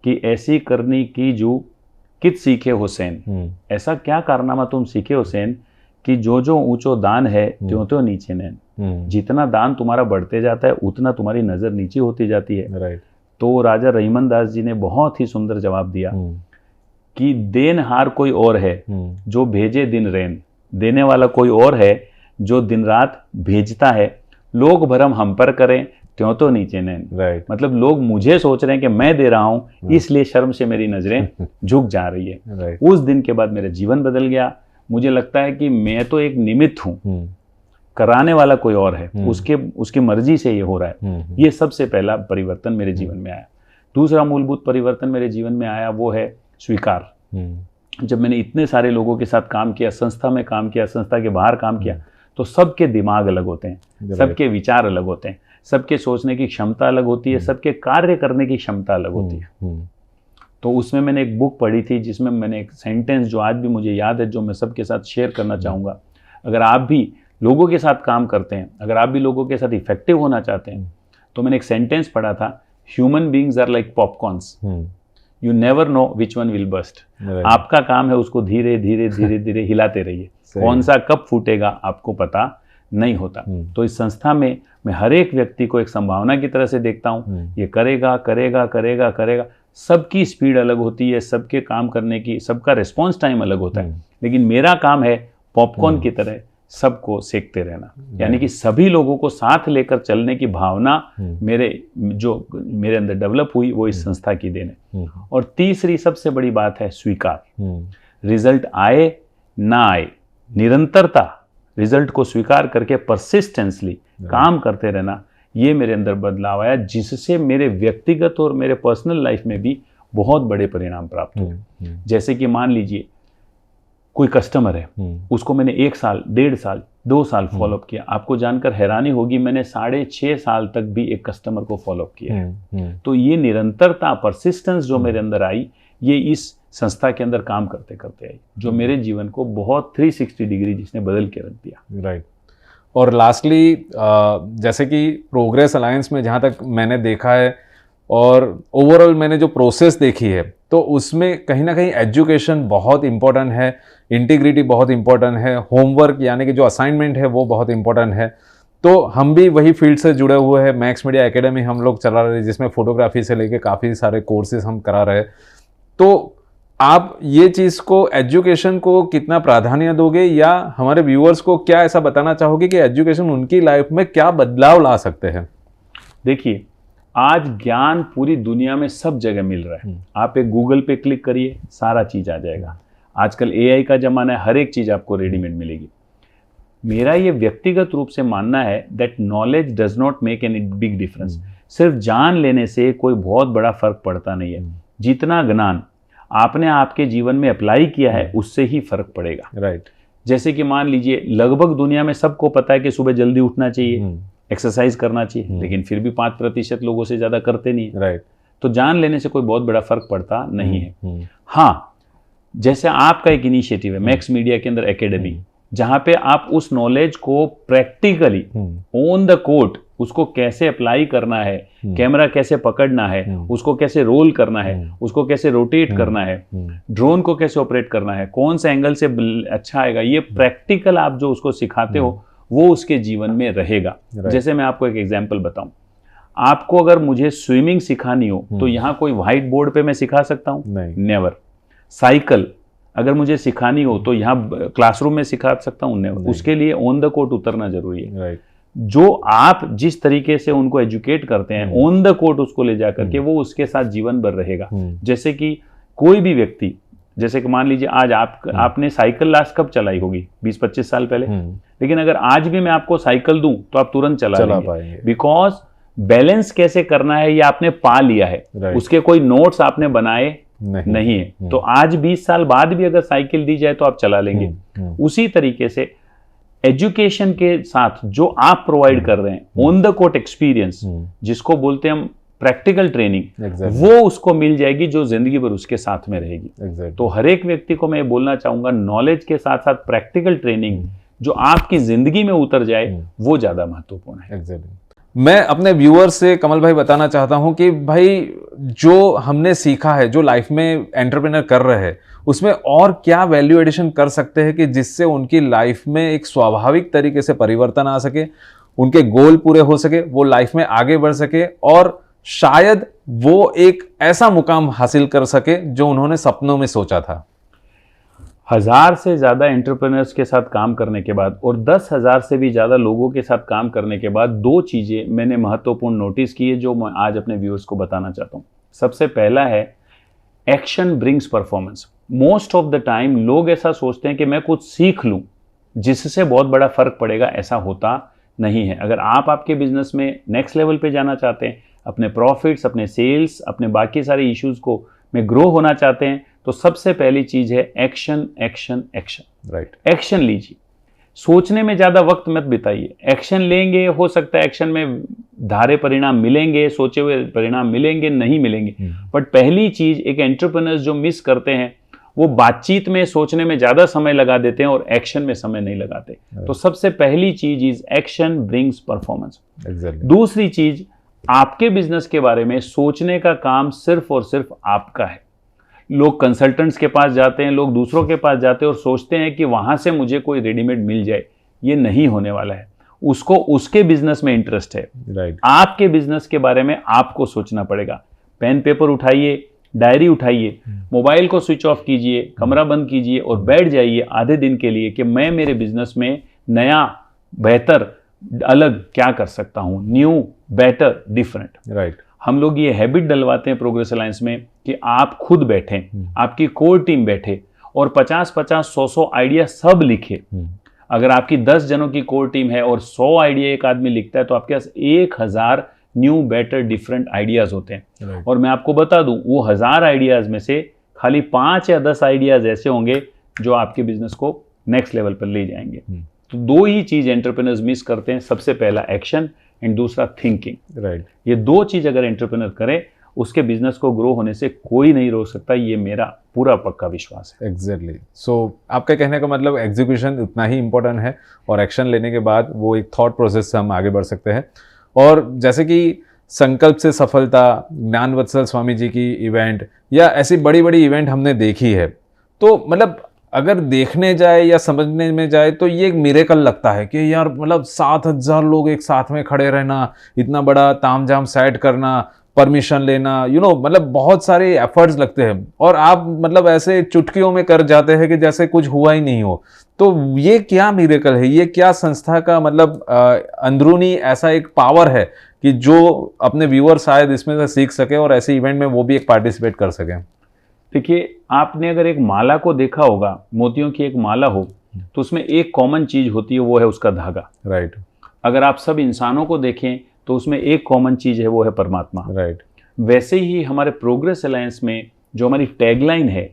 कि ऐसी करनी की जो कित सीखे हुसैन, ऐसा क्या कारनामा तुम सीखे हुसैन कि जो जो ऊंचो दान है त्यों त्यों नीचे नैन। जितना दान तुम्हारा बढ़ते जाता है उतना तुम्हारी नज़र नीचे होती जाती है। तो राजा रहीमन दास जी ने बहुत ही सुंदर जवाब दिया कि देनहार कोई और है जो भेजे दिन रैन, देने वाला कोई और है जो दिन रात भेजता है। लोग भरम हम पर करें त्यों तो नीचे नैन। मतलब लोग मुझे सोच रहे हैं कि मैं दे रहा हूँ, इसलिए शर्म से मेरी नजरें झुक जा रही है। उस दिन के बाद मेरा जीवन बदल गया। मुझे लगता है कि मैं तो एक निमित्त हूँ, कराने वाला कोई और है, उसकी मर्जी से ये हो रहा है। ये सबसे पहला परिवर्तन मेरे जीवन में आया। दूसरा मूलभूत परिवर्तन मेरे जीवन में आया वो है स्वीकार। जब मैंने इतने सारे लोगों के साथ काम किया, संस्था में काम किया, संस्था के बाहर काम किया, तो सबके दिमाग अलग होते हैं, सबके विचार अलग होते हैं, सबके सोचने की क्षमता अलग होती है, सबके कार्य करने की क्षमता अलग होती है। तो उसमें मैंने एक बुक पढ़ी थी जिसमें मैंने एक सेंटेंस जो आज भी मुझे याद है, जो मैं सबके साथ शेयर करना चाहूँगा। अगर आप भी लोगों के साथ काम करते हैं, अगर आप भी लोगों के साथ इफेक्टिव होना चाहते हैं, तो मैंने एक सेंटेंस पढ़ा था, human beings are like popcorns, you never know which one will bust. आपका काम है उसको धीरे धीरे धीरे धीरे हिलाते रहिए, कौन सा कब फूटेगा आपको पता नहीं होता। तो इस संस्था में मैं हर एक व्यक्ति को एक संभावना की तरह से देखता हूँ, ये करेगा करेगा करेगा करेगा। सबकी स्पीड अलग होती है, सबके काम करने की, सबका रिस्पॉन्स टाइम अलग होता है, लेकिन मेरा काम है पॉपकॉर्न की तरह सबको सेकते रहना। यानी कि सभी लोगों को साथ लेकर चलने की भावना मेरे अंदर डेवलप हुई, वो इस संस्था की देन है। और तीसरी सबसे बड़ी बात है स्वीकार। रिजल्ट आए ना आए, निरंतरता, रिजल्ट को स्वीकार करके परसिस्टेंसली काम करते रहना, ये मेरे अंदर बदलाव आया, जिससे मेरे व्यक्तिगत और मेरे पर्सनल लाइफ में भी बहुत बड़े परिणाम प्राप्त हुए। जैसे कि मान लीजिए कोई कस्टमर है, उसको मैंने 1 साल, 1.5 साल, 2 साल फॉलोअप किया, आपको जानकर हैरानी होगी मैंने 6.5 साल तक भी एक कस्टमर को फॉलोअप किया है। तो ये निरंतरता, परसिस्टेंस जो मेरे अंदर आई, ये इस संस्था के अंदर काम करते करते आई, जो मेरे जीवन को बहुत 360 डिग्री जिसने बदल के रख दिया। राइट। और लास्टली जैसे कि प्रोग्रेस अलायंस में जहाँ तक मैंने देखा है और ओवरऑल मैंने जो प्रोसेस देखी है, तो उसमें कहीं ना कहीं एजुकेशन बहुत इंपॉर्टेंट है, इंटीग्रिटी बहुत इंपॉर्टेंट है, होमवर्क यानी कि जो असाइनमेंट है वो बहुत इंपॉर्टेंट है। तो हम भी वही फील्ड से जुड़े हुए हैं, मैक्स मीडिया एकेडमी हम लोग चला रहे हैं, जिसमें फोटोग्राफी से लेके काफ़ी सारे कोर्सेज हम करा रहे हैं। तो आप ये चीज़ को, एजुकेशन को कितना प्राधान्य दोगे, या हमारे व्यूअर्स को क्या ऐसा बताना चाहोगे कि एजुकेशन उनकी लाइफ में क्या बदलाव ला सकते हैं? देखिए, आज ज्ञान पूरी दुनिया में सब जगह मिल रहा है। आप एक गूगल पे क्लिक करिए, सारा चीज़ आ जाएगा। आजकल AI का ज़माना है, हर एक चीज़ आपको रेडीमेड मिलेगी। मेरा ये व्यक्तिगत रूप से मानना है that knowledge does not make any big difference. सिर्फ जान लेने से कोई बहुत बड़ा फर्क पड़ता नहीं है। जितना ज्ञान आपने आपके जीवन में अप्लाई किया है, उससे ही फर्क पड़ेगा। राइट। जैसे कि मान लीजिए, लगभग दुनिया में सबको पता है कि सुबह जल्दी उठना चाहिए, एक्सरसाइज करना चाहिए, लेकिन फिर भी 5% लोगों से ज़्यादा करते नहीं है। राइट। तो जान लेने से कोई बहुत बड़ा फर्क पड़ता नहीं है। हाँ, जैसे आपका एक इनिशिएटिव है मैक्स मीडिया के अंदर एकेडमी, जहाँ पे आप उस नॉलेज को प्रैक्टिकली ऑन द कोर्ट उसको कैसे अप्लाई करना है, कैमरा कैसे पकड़ना है, उसको कैसे रोल करना है, उसको कैसे रोटेट करना है, ड्रोन को कैसे ऑपरेट करना है, कौन से एंगल से अच्छा आएगा, ये प्रैक्टिकल आप जो उसको सिखाते हो वो उसके जीवन में रहेगा। जैसे मैं आपको एक एग्जांपल बताऊं, आपको अगर मुझे स्विमिंग सिखानी हो तो यहाँ कोई व्हाइट बोर्ड पे मैं सिखा सकता हूँ? नेवर। साइकिल अगर मुझे सिखानी हो तो यहाँ क्लासरूम में सिखा सकता हूँ? नेवर। उसके लिए ऑन द कोर्ट उतरना जरूरी है। जो आप जिस तरीके से उनको एजुकेट करते हैं ऑन द कोर्ट, उसको ले जाकर के वो उसके साथ जीवन भर रहेगा। जैसे कि कोई भी व्यक्ति, जैसे कि मान लीजिए आज आपने साइकिल लास्ट कब चलाई होगी? 20-25 साल पहले। लेकिन अगर आज भी मैं आपको साइकिल दूं तो आप तुरंत चला पाएंगे, बिकॉज बैलेंस कैसे करना है ये आपने पा लिया है। उसके कोई नोट्स आपने बनाए नहीं है। तो आज 20 साल बाद भी अगर साइकिल दी जाए तो आप चला लेंगे। उसी तरीके से एजुकेशन के साथ जो आप प्रोवाइड कर रहे हैं ऑन द कोर्ट एक्सपीरियंस, जिसको बोलते हैं हम प्रैक्टिकल ट्रेनिंग, वो उसको मिल जाएगी जो जिंदगी भर उसके साथ में रहेगी। तो हर एक व्यक्ति को मैं बोलना चाहूंगा, नॉलेज के साथ साथ प्रैक्टिकल ट्रेनिंग जो आपकी जिंदगी में उतर जाए वो ज्यादा महत्वपूर्ण है। मैं अपने व्यूअर से कमल भाई बताना चाहता हूं कि भाई जो हमने सीखा है, जो लाइफ में एंटरप्रेन्योर कर रहे हैं, उसमें और क्या वैल्यू एडिशन कर सकते हैं कि जिससे उनकी लाइफ में एक स्वाभाविक तरीके से परिवर्तन आ सके, उनके गोल पूरे हो सके, वो लाइफ में आगे बढ़ सके और शायद वो एक ऐसा मुकाम हासिल कर सके जो उन्होंने सपनों में सोचा था। 1000 से ज़्यादा एंटरप्रेन्योर्स के साथ काम करने के बाद और 10,000 से भी ज़्यादा लोगों के साथ काम करने के बाद 2 चीज़ें मैंने महत्वपूर्ण नोटिस की है जो मैं आज अपने व्यूअर्स को बताना चाहता हूँ। सबसे पहला है, action brings performance. Most of the time लोग ऐसा सोचते हैं कि मैं कुछ सीख लूँ जिससे बहुत बड़ा फर्क पड़ेगा, ऐसा होता नहीं है। अगर आप आपके बिजनेस में नेक्स्ट लेवल पे जाना चाहते हैं, अपने प्रॉफिट्स, अपने सेल्स, अपने बाकी सारे इश्यूज को में ग्रो होना चाहते हैं, तो सबसे पहली चीज है action, action, action. Right. Action लीजिए, सोचने में ज्यादा वक्त मत बिताइए। एक्शन लेंगे, हो सकता है एक्शन में धारे परिणाम मिलेंगे, सोचे हुए परिणाम मिलेंगे, नहीं मिलेंगे। बट पहली चीज एक एंटरप्रेन्योर्स जो मिस करते हैं, वो बातचीत में, सोचने में ज्यादा समय लगा देते हैं और एक्शन में समय नहीं लगाते। तो सबसे पहली चीज इज एक्शन ब्रिंग्स परफॉर्मेंस। दूसरी चीज, आपके बिजनेस के बारे में सोचने का काम सिर्फ और सिर्फ आपका है। लोग कंसल्टेंट्स के पास जाते हैं, लोग दूसरों के पास जाते हैं और सोचते हैं कि वहां से मुझे कोई रेडीमेड मिल जाए। ये नहीं होने वाला है। उसको उसके बिजनेस में इंटरेस्ट है। राइट। आपके बिजनेस के बारे में आपको सोचना पड़ेगा। पेन पेपर उठाइए, डायरी उठाइए, मोबाइल को स्विच ऑफ कीजिए, कमरा बंद कीजिए और बैठ जाइए आधे दिन के लिए कि मैं मेरे बिजनेस में नया, बेहतर, अलग क्या कर सकता हूं, न्यू, बेटर, डिफरेंट। राइट। हम लोग ये हैबिट डलवाते हैं प्रोग्रेस अलायंस में कि आप खुद बैठें, आपकी कोर टीम बैठे और 50-50, 100-100 आइडिया सब लिखे। अगर आपकी 10 जनों की कोर टीम है और 100 आइडिया एक आदमी लिखता है तो आपके पास 1000 न्यू, बेटर, डिफरेंट आइडियाज होते हैं। और मैं आपको बता दूं, वो 1000 आइडियाज में से खाली 5 या 10 आइडियाज ऐसे होंगे जो आपके बिजनेस को नेक्स्ट लेवल पर ले जाएंगे। तो दो ही चीज एंटरप्रेन्योर्स मिस करते हैं, सबसे पहला एक्शन एंड दूसरा थिंकिंग। राइट। ये दो चीज अगर एंटरप्रेन्योर करे, उसके बिजनेस को ग्रो होने से कोई नहीं रोक सकता, ये मेरा पूरा पक्का विश्वास है। एग्जैक्टली। सो आपका कहने का मतलब एग्जीक्यूशन उतना ही इम्पोर्टेंट है और एक्शन लेने के बाद वो एक थॉट प्रोसेस से हम आगे बढ़ सकते हैं। और जैसे कि संकल्प से सफलता, ज्ञानवत्सल स्वामी जी की इवेंट या ऐसी बड़ी बड़ी इवेंट हमने देखी है, तो मतलब अगर देखने जाए या समझने में जाए तो ये एक मिरेकल लगता है कि यार मतलब 7,000 लोग एक साथ में खड़े रहना, इतना बड़ा तामझाम सेट करना, परमिशन लेना, मतलब बहुत सारे एफर्ट्स लगते हैं और आप मतलब ऐसे चुटकियों में कर जाते हैं कि जैसे कुछ हुआ ही नहीं हो। तो ये क्या मिरेकल है, ये क्या संस्था का मतलब अंदरूनी ऐसा एक पावर है कि जो अपने व्यूअर शायद इसमें से सीख सके और ऐसे इवेंट में वो भी एक पार्टिसिपेट कर सके? देखिए, आपने अगर एक माला को देखा होगा, मोतियों की एक माला हो, तो उसमें एक कॉमन चीज होती है, वो है उसका धागा। राइट। अगर आप सब इंसानों को देखें तो उसमें एक कॉमन चीज है, वो है परमात्मा। राइट। वैसे ही हमारे प्रोग्रेस अलायंस में जो हमारी टैगलाइन है,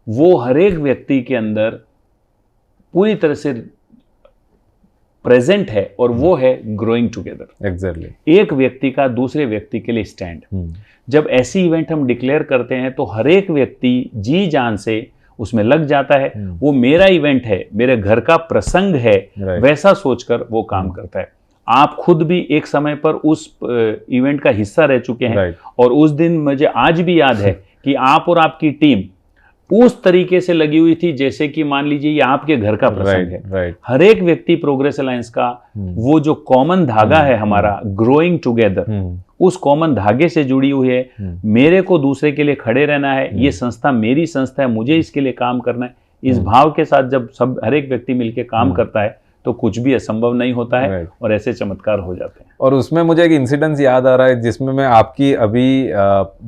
वो हर एक व्यक्ति के अंदर पूरी तरह से प्रेजेंट है और वो है ग्रोइंग टुगेदर। एग्जैक्टली। एक व्यक्ति का दूसरे व्यक्ति के लिए स्टैंड। जब ऐसी इवेंट हम डिक्लेयर करते हैं तो हर एक व्यक्ति जी जान से उसमें लग जाता है। वो मेरा इवेंट है, मेरे घर का प्रसंग है, वैसा सोचकर वो काम करता है। आप खुद भी एक समय पर उस इवेंट का हिस्सा रह चुके हैं और उस दिन मुझे आज भी याद है कि आप और आपकी टीम उस तरीके से लगी हुई थी जैसे कि मान लीजिए ये आपके घर का प्रसंग है। हर एक व्यक्ति प्रोग्रेस अलायंस का वो जो कॉमन धागा है हमारा, ग्रोइंग टुगेदर, उस कॉमन धागे से जुड़ी हुई है। मेरे को दूसरे के लिए खड़े रहना है, ये संस्था मेरी संस्था है, मुझे इसके लिए काम करना है। इस भाव के साथ जब सब हर एक व्यक्ति मिलकर काम करता है तो कुछ भी असंभव नहीं होता है और ऐसे चमत्कार हो जाते हैं। और उसमें मुझे एक इंसिडेंस याद आ रहा है जिसमें मैं आपकी अभी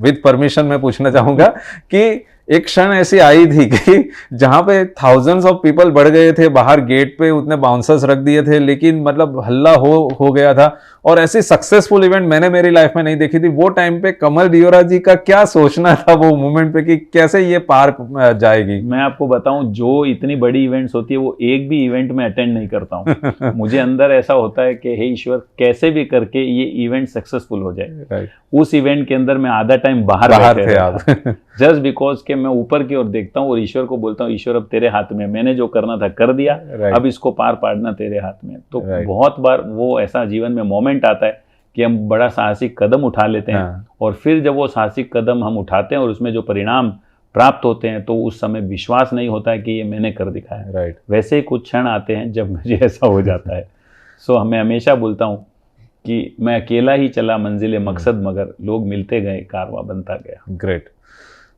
विद परमिशन में पूछना चाहूंगा कि एक क्षण ऐसी आई थी कि जहां पे थाउजेंड्स ऑफ पीपल बढ़ गए थे, बाहर गेट पे उतने बाउंसर्स रख दिए थे, लेकिन मतलब हल्ला हो गया था और ऐसी सक्सेसफुल इवेंट मैंने मेरी लाइफ में नहीं देखी थी। वो टाइम पे कमल डियोरा जी का क्या सोचना था वो मोमेंट पे कि कैसे ये पार जाएगी? मैं आपको बताऊं, जो इतनी बड़ी इवेंट्स होती है वो एक भी इवेंट में अटेंड नहीं करता हूं। मुझे अंदर ऐसा होता है कि हे ईश्वर, कैसे भी करके ये इवेंट सक्सेसफुल हो जाए। उस इवेंट के अंदर मैं आधा टाइम बाहर थे आप जस्ट बिकॉज के मैं ऊपर की ओर देखता हूँ और ईश्वर को बोलता हूँ, ईश्वर अब तेरे हाथ में, मैंने जो करना था कर दिया, अब इसको पार पाड़ना तेरे हाथ में। तो बहुत बार वो ऐसा जीवन में मोमेंट आता है कि हम बड़ा साहसिक कदम उठा लेते हैं और फिर जब वो साहसिक कदम हम उठाते हैं और उसमें जो परिणाम प्राप्त होते हैं तो उस समय विश्वास नहीं होता है कि ये मैंने कर दिखाया। वैसे ही कुछ क्षण आते हैं जब मुझे ऐसा हो जाता है। सो मैं हमेशा बोलता हूँ कि मैं अकेला ही चला मंजिले मकसद, मगर लोग मिलते गए, कारवां बनता गया। Great.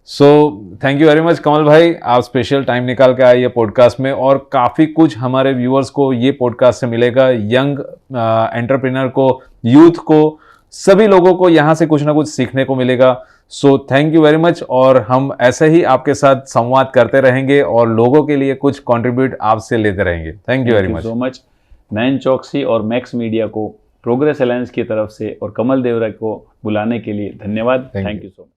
So thank you very much Kamal भाई, आप स्पेशल टाइम निकाल के आए ये पॉडकास्ट में और काफ़ी कुछ हमारे व्यूअर्स को ये पॉडकास्ट से मिलेगा। यंग एंटरप्रेन्योर को, यूथ को, सभी लोगों को यहाँ से कुछ ना कुछ सीखने को मिलेगा। सो थैंक यू वेरी मच और हम ऐसे ही आपके साथ संवाद करते रहेंगे और लोगों के लिए कुछ कंट्रीब्यूट आपसे लेते रहेंगे। Thank you very much so much. Nayan Chauksi और मैक्स मीडिया को प्रोग्रेस अलायंस की तरफ से और कमल देवरा को बुलाने के लिए धन्यवाद। Thank you so much.